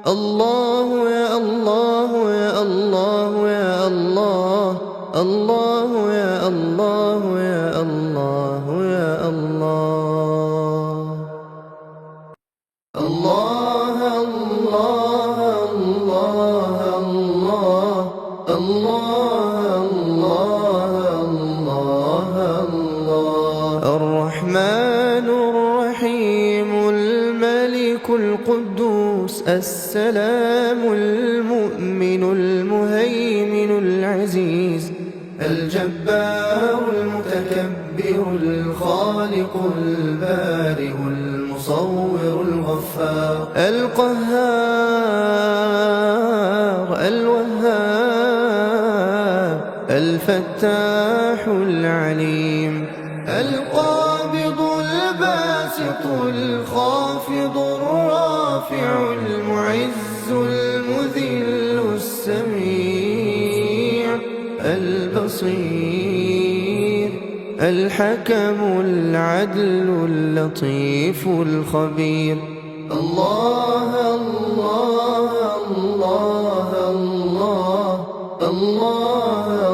الله يا الله يا الله يا الله، الله يا الله يا الله يا الله. الله الله الله الله الله الله الله. الرحمن الرحيم الملك القدوس السلام المؤمن المهيمن العزيز الجبار المتكبر الخالق البارئ المصور الغفار القهار الوهاب الفتاح العليم القابض الباسط الخافض الرافع المعز المذل السميع البصير الحكم العدل اللطيف الخبير. الله الله الله الله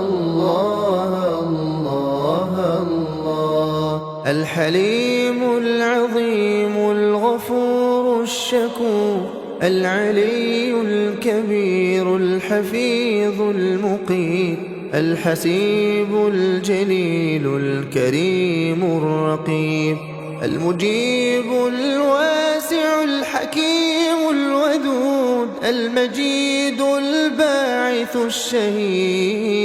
الله الله الله. الحليم العظيم الغفور الشكور العلي الكبير الحفيظ المقيت الحسيب الجليل الكريم الرقيب المجيب الواسع الحكيم الودود المجيد الباعث الشهيد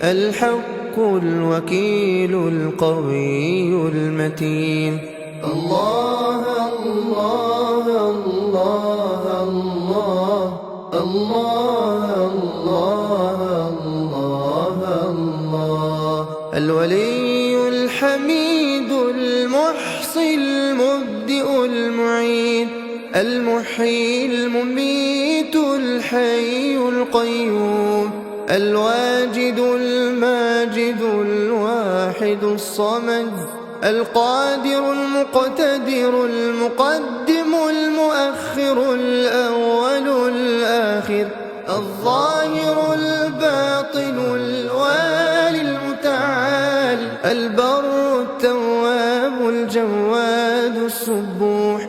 الحق الوكيل القوي المتين. الله الله الله الله الله الله الله. الولي الحميد المحصي المبدئ المعيد المحيي المميت الحي القيوم الواجد الماجد الواحد الصمد القادر المقتدر المقدم المؤخر الأول الآخر الظاهر الباطن الوالي المتعال البر التواب الجواد السبوح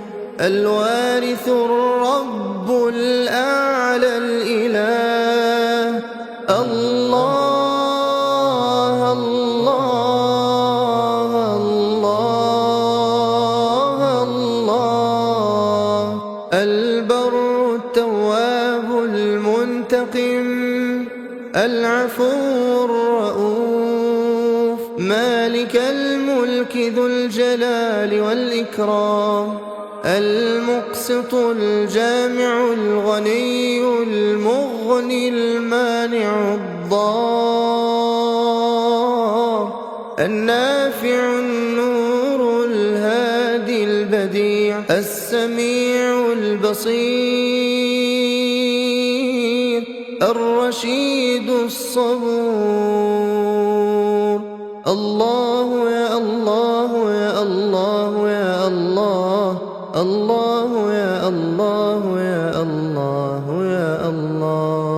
الوارث الرب الأعلى الإله. الله الله الله الله. البر التواب المنتقم العفو الرؤوف مالك الملك ذو الجلال والإكرام المقسط الجامع الغني المغني المانع الضار النافع النور الهادي البديع السميع البصير الرشيد الصبور. الله يا الله يا الله يا الله، الله يا الله يا الله يا الله.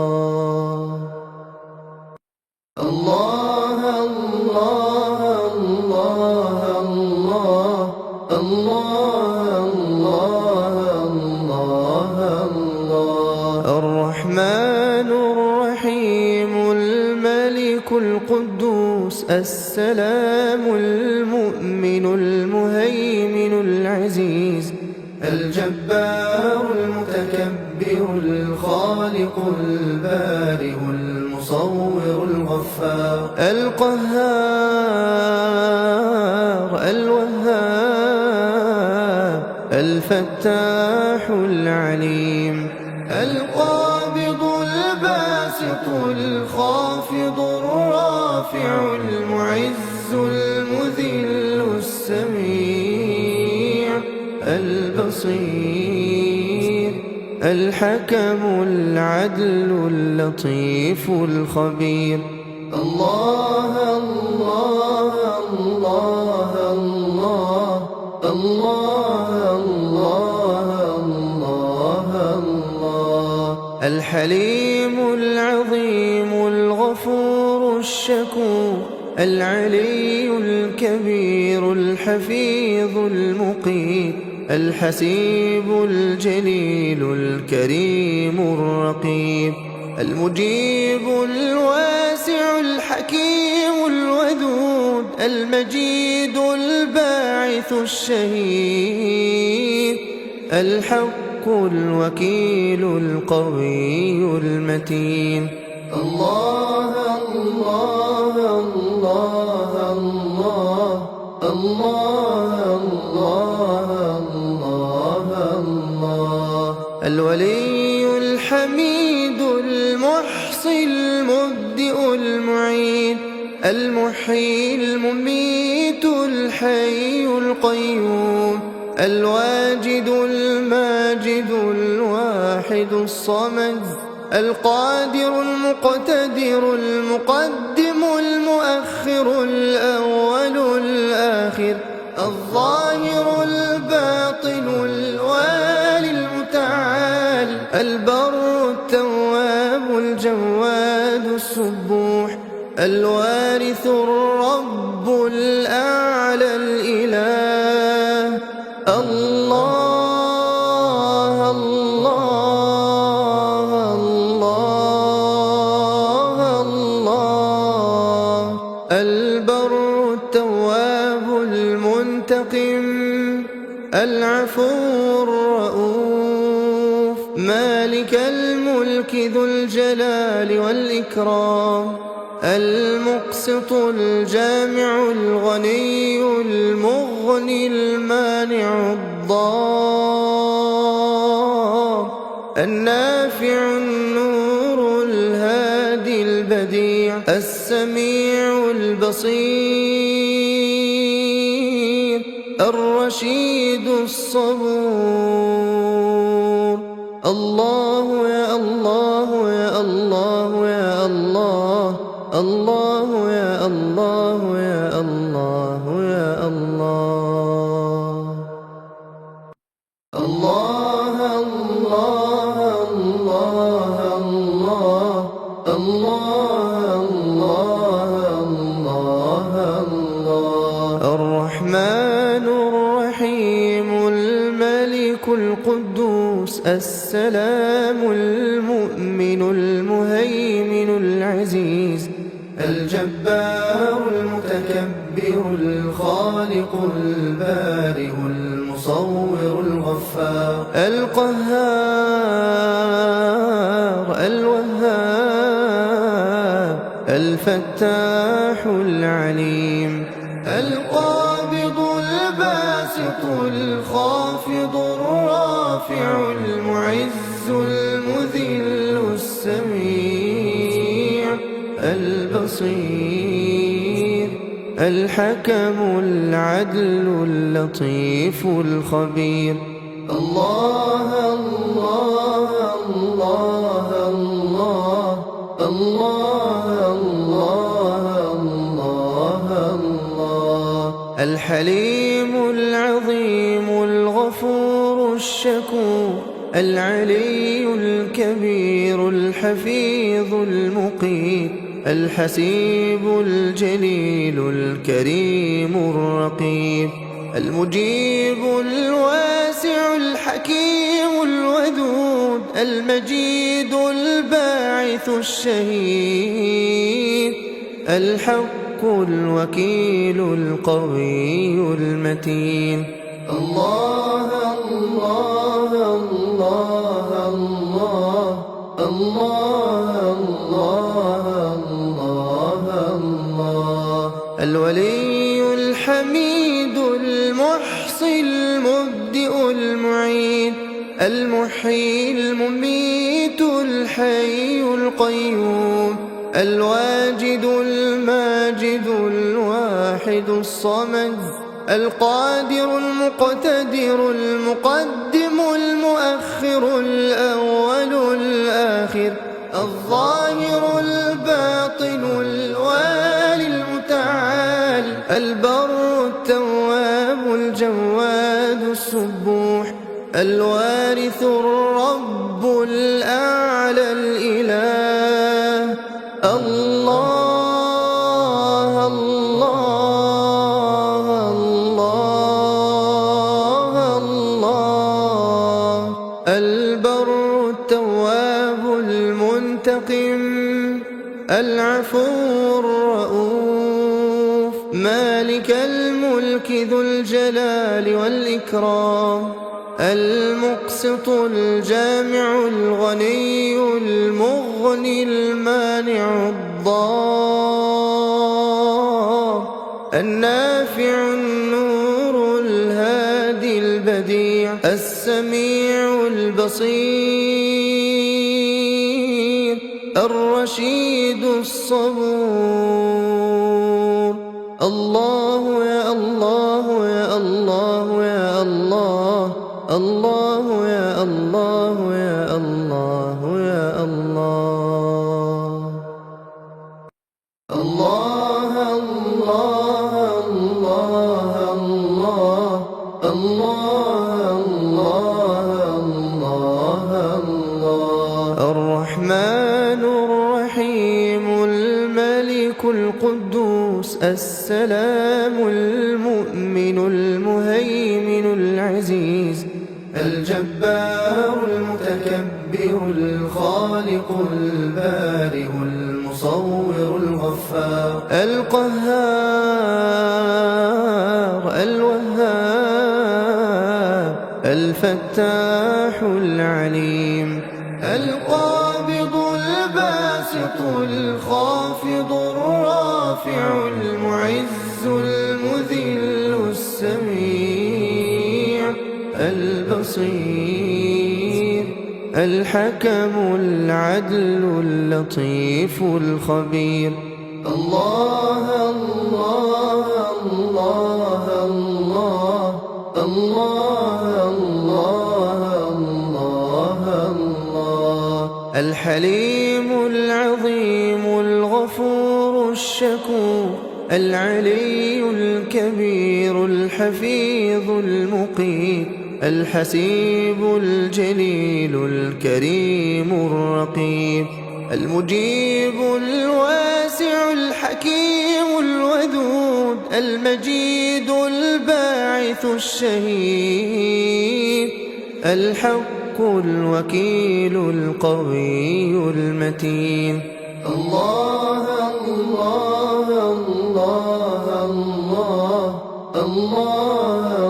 الله الله الله الله الله الله الله. الرحمن الرحيم الملك القدوس السلام المؤمن المهيمن العزيز الجبار المتكبر الخالق البارئ المصور الغفار القهار الوهاب الفتاح العليم القابض الباسط الخافض الرافع المعز المذل السميع البصير الحكم العدل اللطيف الخبير. الله الله الله الله الله الله الله. الحليم العظيم الغفور الشكور العلي الكبير الحفيظ المقيت الحسيب الجليل الكريم الرقيب المجيب الواسع الحكيم الودود المجيد الباعث الشهيد الحق الوكيل القوي المتين. الله الله الله الله الله الله الله الله الولي الحميد المحصي المبدئ المعيد المحيي المميت الحي القيوم الواجد الماجد الواحد الصمد القادر المقتدر المقدم المؤخر الأول الآخر الظاهر الباطن الوالي المتعال البر التواب الجواد السبوح الوارث الرب الأعلى الإله. الله الله الله الله البر التواب المنتقم العفو الرؤوف مالك الملك ذو الجلال والإكرام المقسط الجامع الغني المغني المانع الضار النافع النور الهادي البديع السميع البصير الرشيد الصبور. الله يا الله يا الله يا الله الله يا الله يا الله يا الله. الله الله الله الله الله الله الله الرحمن الرحيم الملك القدوس السلام المؤمن المهيمن العزيز الجبار المتكبر الخالق البارئ المصور الغفار القهار الوهاب الفتاح العليم القابض الباسط الخافض الرافع المعز المذل السميع البصير الحكم العدل اللطيف الخبير. الله الله الله الله الله الله الله الله الحليم العظيم الغفور الشكور العلي الكبير الحفيظ المقيت الحسيب الجليل الكريم الرقيب المجيب الواسع الحكيم الودود المجيد الباعث الشهيد الحق الوكيل القوي المتين. الله الله الله الله الله الله الله الولي الحميد المحصي المبدئ المعيد المحيي المميت الحي القيوم الواجد الماجد الواحد الصمد القادر المقتدر المقدم المؤخر الأول الآخر الظاهر الباطن الوالي المتعال البر التواب الجواد السبوح الوارث الرب الأعلى البر التواب المنتقم العفو الرؤوف مالك الملك ذو الجلال والإكرام المقسط الجامع الغني المغني المانع الضار النافع النور الهادي البديع السميع البصير الرشيد الصبور الله يا الله يا الله يا الله الله يا الله يا الله يا الله الله الله الله الله الله الله الله الرحمن الرحيم الملك القدوس السلام المؤمن المهيمن العزيز الجبار المتكبر الخالق البارئ المصور الغفار القهار الوهاب الفتاح العليم القابض الباسط الخافض الرافع المعز المذل السميع البصير الحكم العدل اللطيف الخبير الله الله الله الله الله الله الله الحليم العظيم الغفور الشكور العلي الكبير الحفيظ المقيت الحسيب الجليل الكريم الرقيب المجيب الواسع الحكيم الودود المجيد الباعث الشهيد الحق الوكيل القوي المتين الله الله الله الله الله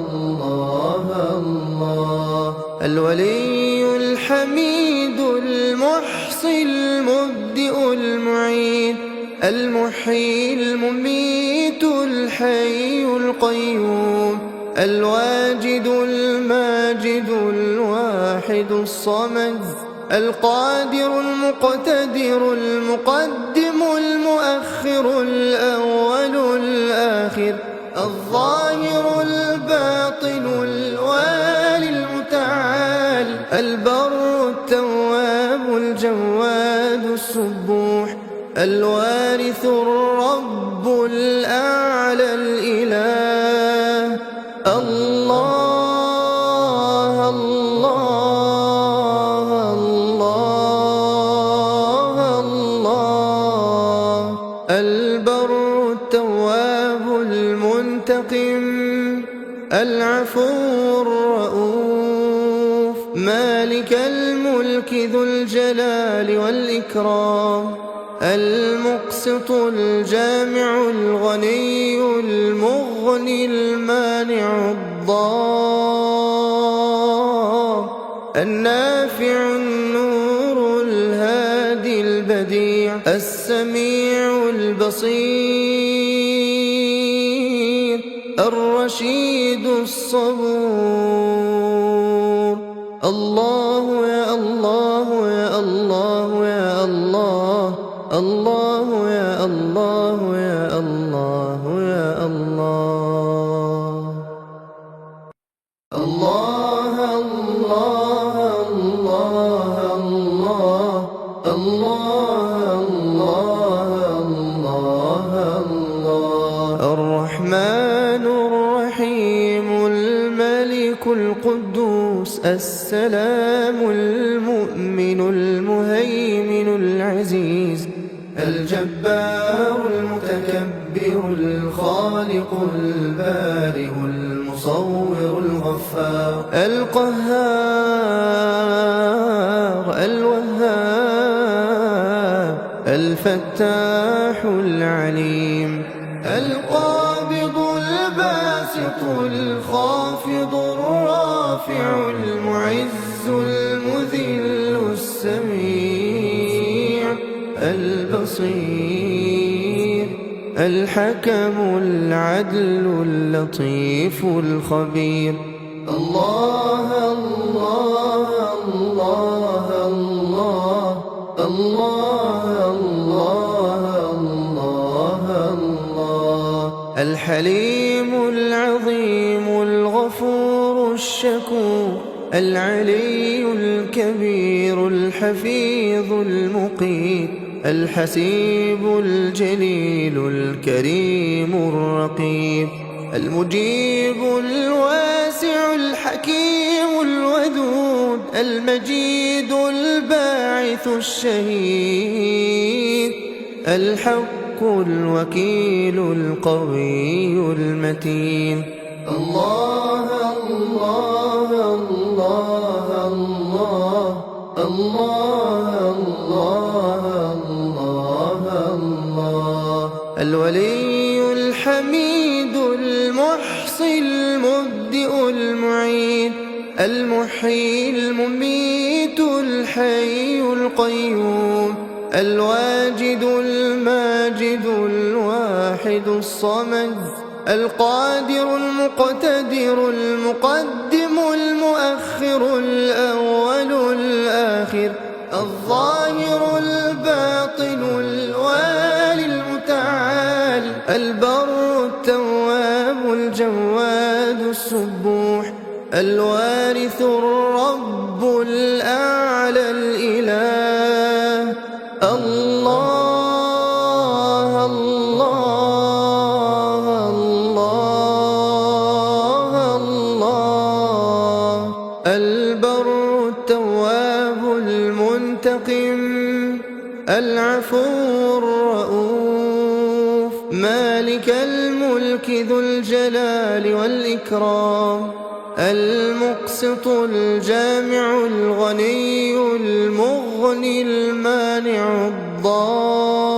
الله الله الولي الحميد المحصي المبدئ المعيد المحيي المميت الحي القيوم الواجد الماجد الواحد الصمد القادر المقتدر المقدم المؤخر الأول الآخر الظاهر الباطن الوالي المتعال البر التواب الجواد السبوح الوارث الرب الأعلى الإله الله الله الله الله البر التواب المنتقم العفو الرؤوف مالك الملك ذو الجلال والإكرام المقسط الجامع الغني المغني المانع الضار النافع النور الهادي البديع السميع البصير الرشيد الصبور الله يا الله يا الله يا الله الله يا الله يا الله يا الله الله الله الله الله الله الله الله الرحمن الرحيم الملك القدوس السلام المؤمن المهيمن العزيز الجبار المتكبر الخالق البارئ المصور المصور الغفار القهار الوهاب الفتاح العليم القابض الباسط الخافض الرافع المعز المذل السميع البصير الحكم العدل اللطيف الخبير الله الله الله الله الله الله الله الحليم العظيم الغفور الشكور العلي الكبير الحفيظ المقيت الحسيب الجليل الكريم الرقيب المجيب الواسع الحكيم الودود المجيد الباعث الشهيد الحق الوكيل القوي المتين الله الله الله الله الله الله الله الولي الحميد المحصي المبدئ المعيد المحيي المميت الحي القيوم الواجد الماجد الواحد الصمد القادر المقتدر المقدم المؤخر الأول الآخر الظاهر الباطن الوالي المتعال البر التواب الجواد السبوح الوارث الرب الأعلى الإله الله الله الله الله البر التواب المنتقم العفو الرؤوف مالك الملك ذو الجلال والإكرام المقسط الجامع الغني المغني المانع الضار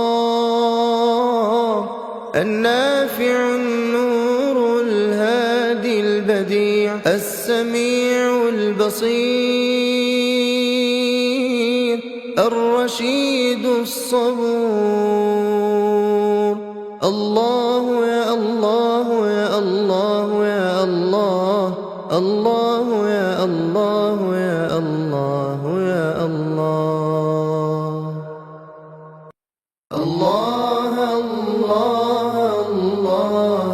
النافع النور الهادي البديع السميع البصير الرشيد الصبور الله يا الله يا الله يا الله الله يا الله يا الله يا الله الله الله الله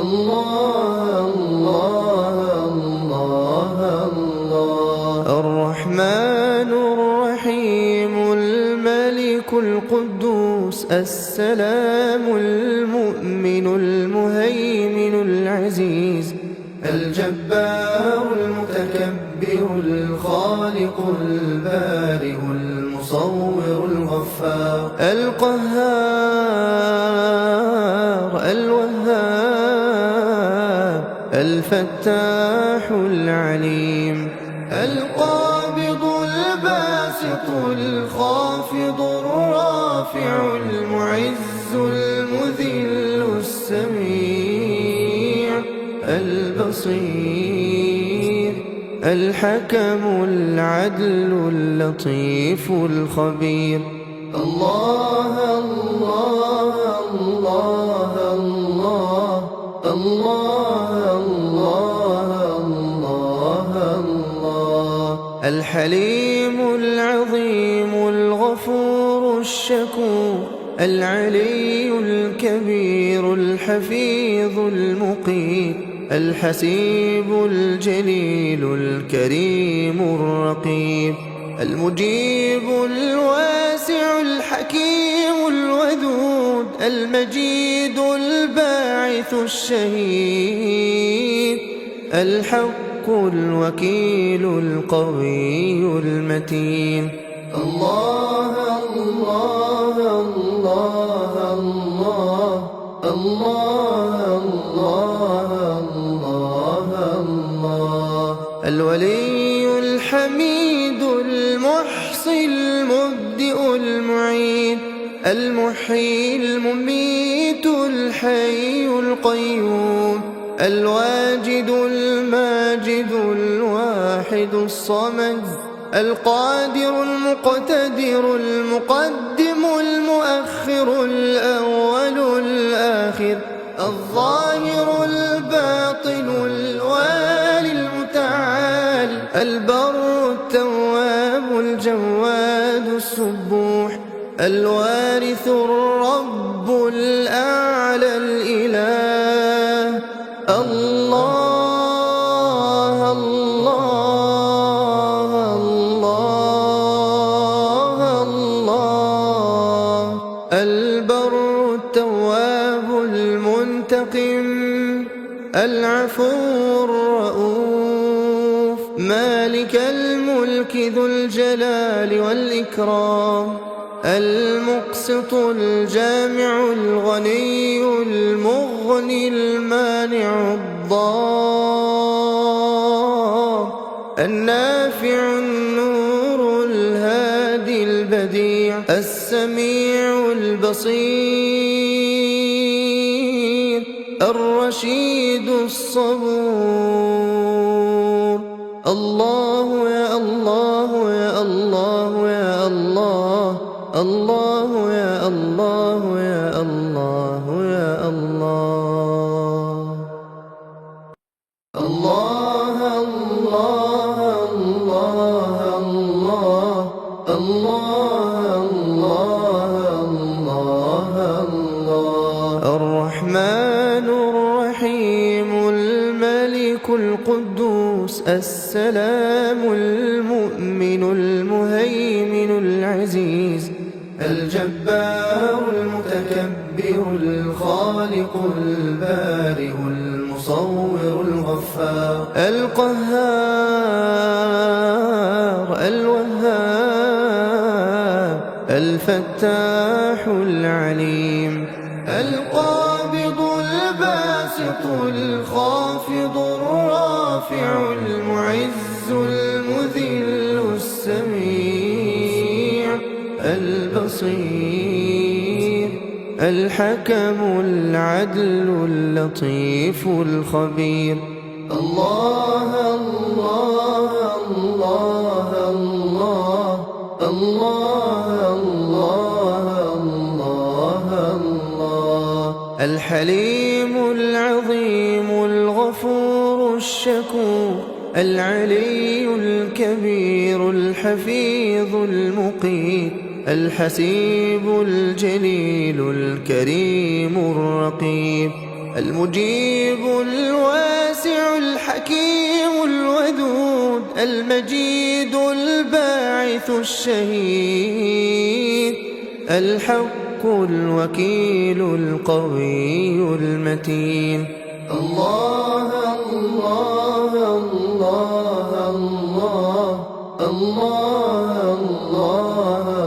الله الله الله الله الرحمن الرحيم الملك القدوس السلام المؤمن المهيمن العزيز الجبار المتكبر الخالق البارئ المصور الغفار القهار الوهاب الفتاح العليم القابض الباسط الخافض الرافع المعز المذل السميع البصير الحكم العدل اللطيف الخبير الله الله الله الله الله الله الله الحليم العظيم الغفور الشكور العلي الكبير الحفيظ المقيت الحسيب الجليل الكريم الرقيب المجيب الواسع الحكيم الودود المجيد الباعث الشهيد الحق الوكيل القوي المتين الله الله الله الله الله الله الولي الحميد المحصي المبدئ المعيد المحيي المميت الحي القيوم الواجد الماجد الواحد الصمد القادر المقتدر المقدم المؤخر الأول الآخر الظاهر الباطن الوالي المتعال البر التواب الجواد السبوح الوارث الرب الأعلى الإله الله الله الله الله البر التواب المنتقم العفو الرؤوف مالك الملك ذو الجلال والإكرام المقسط الجامع الغني المغني المانع الضار النافع النور الهادي البديع السميع البصير الرشيد الصبور الله يا الله يا الله يا الله الله يا الله يا الله يا الله الله الله الله الله الله الله الله الرحمن الرحيم الملك القدوس السلام المؤمن المهيمن العزيز الجبار المتكبر الخالق البارئ المصور الغفار القهار الوهاب الفتاح العليم القابض الباسط الخافض الرافع المعز المذل السميع البصير الحكم العدل اللطيف الخبير الله الله الله الله الله الله الله الحليم العظيم الغفور الشكور العلي الكبير الحفيظ المقيت الحسيب الجليل الكريم الرقيب المجيب الواسع الحكيم الودود المجيد الباعث الشهيد الحق الوكيل القوي المتين الله الله الله الله الله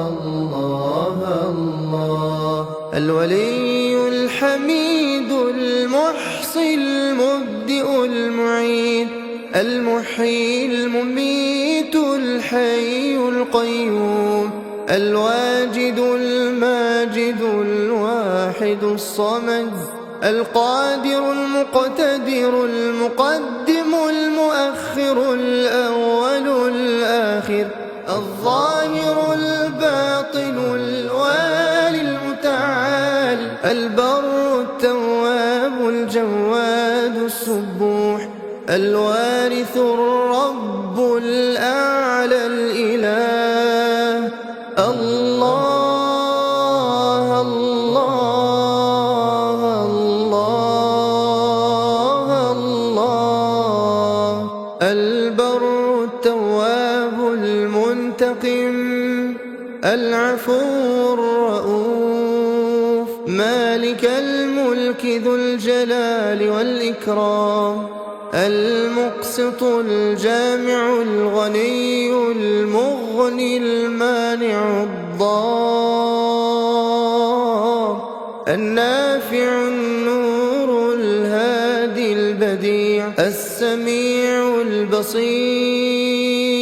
الله الله الولي الحميد المحصي المبدئ المعيد المحيي المميت الحي القيوم الواجد الماجد الواحد الصمد القادر المقتدر المقدم المؤخر الأول الآخر الظاهر الباطن الوالي المتعال البر التواب الجواد السبوح الوارث الرب الأعلى الإله الله الله الله الله البر التواب المنتقم العفو الرؤوف مالك الملك ذو الجلال والإكرام المقسط الجامع الغني المغني المانع الضار النافع النور الهادي البديع السميع البصير البصير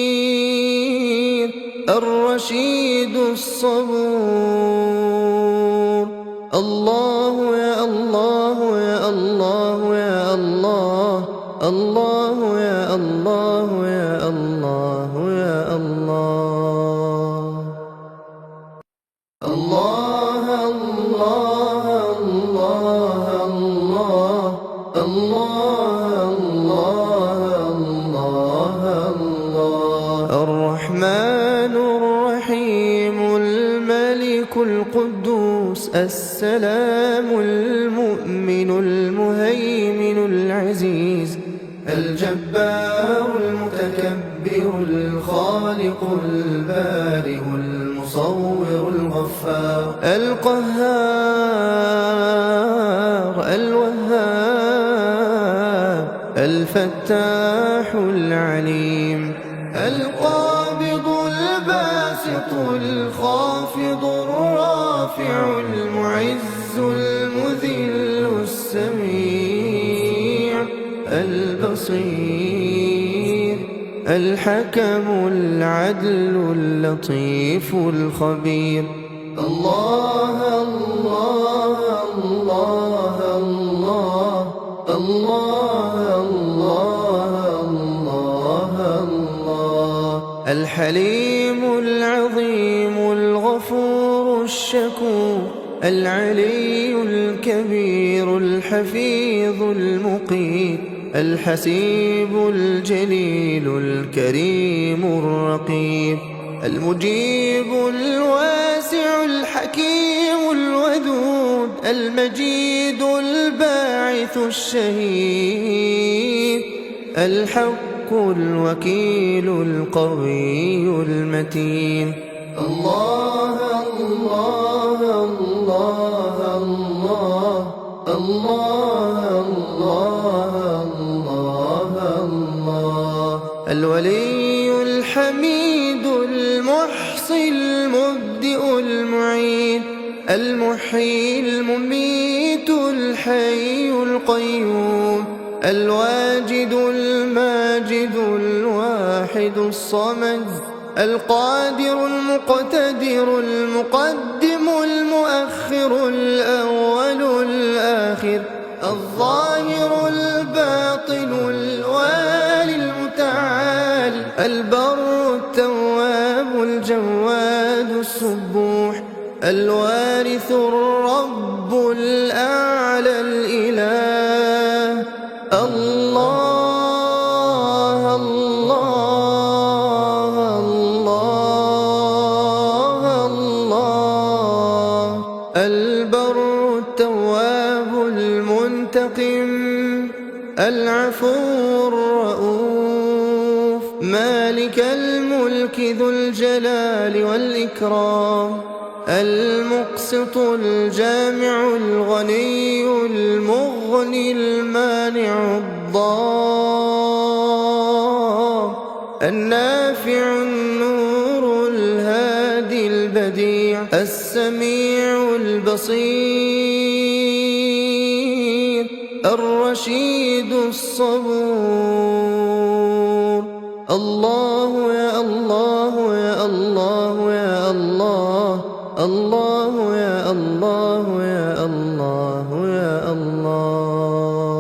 الرشيد الصبور. الله يا الله يا الله يا الله، الله يا الله يا الله يا الله. الله الله الله الله الله الله الله. الرحمن الرحيم الملك القدوس السلام المؤمن المهيمن العزيز الجبار المتكبر الخالق البارئ المصور الغفار القهار الوهاب الفتاح العليم القابض الباسط الخافض الرافع المعز المذل السميع البصير الحكم العدل اللطيف الخبير. الله الله الله الله الله الله الله. الحليم العظيم الغفور الشكور العلي الكبير الحفيظ المقيت الحسيب الجليل الكريم الرقيب المجيب الواسع الحكيم الودود المجيد الباعث الشهيد الحق الوكيل القوي المتين. الله الله الله الله الله الله الله. الولي الحميد المحصي المبدئ المعيد المحيي المميت الحي القيوم الواجد الماجد الواحد الصمد القادر المقتدر المقدم المؤخر الأول الآخر الظاهر الباطن الوالي المتعال البر التواب الجواد السبوح الوارث الرب الأعلى الإله. الله الله الله الله. البر التواب المنتقم العفو الرؤوف مالك الملك ذو الجلال والإكرام المقسط الجامع الغني المغني المانع الضار النافع النور الهادي البديع السميع البصير الرشيد الصبور. الله يا الله يا الله يا الله، الله يا الله يا الله يا الله.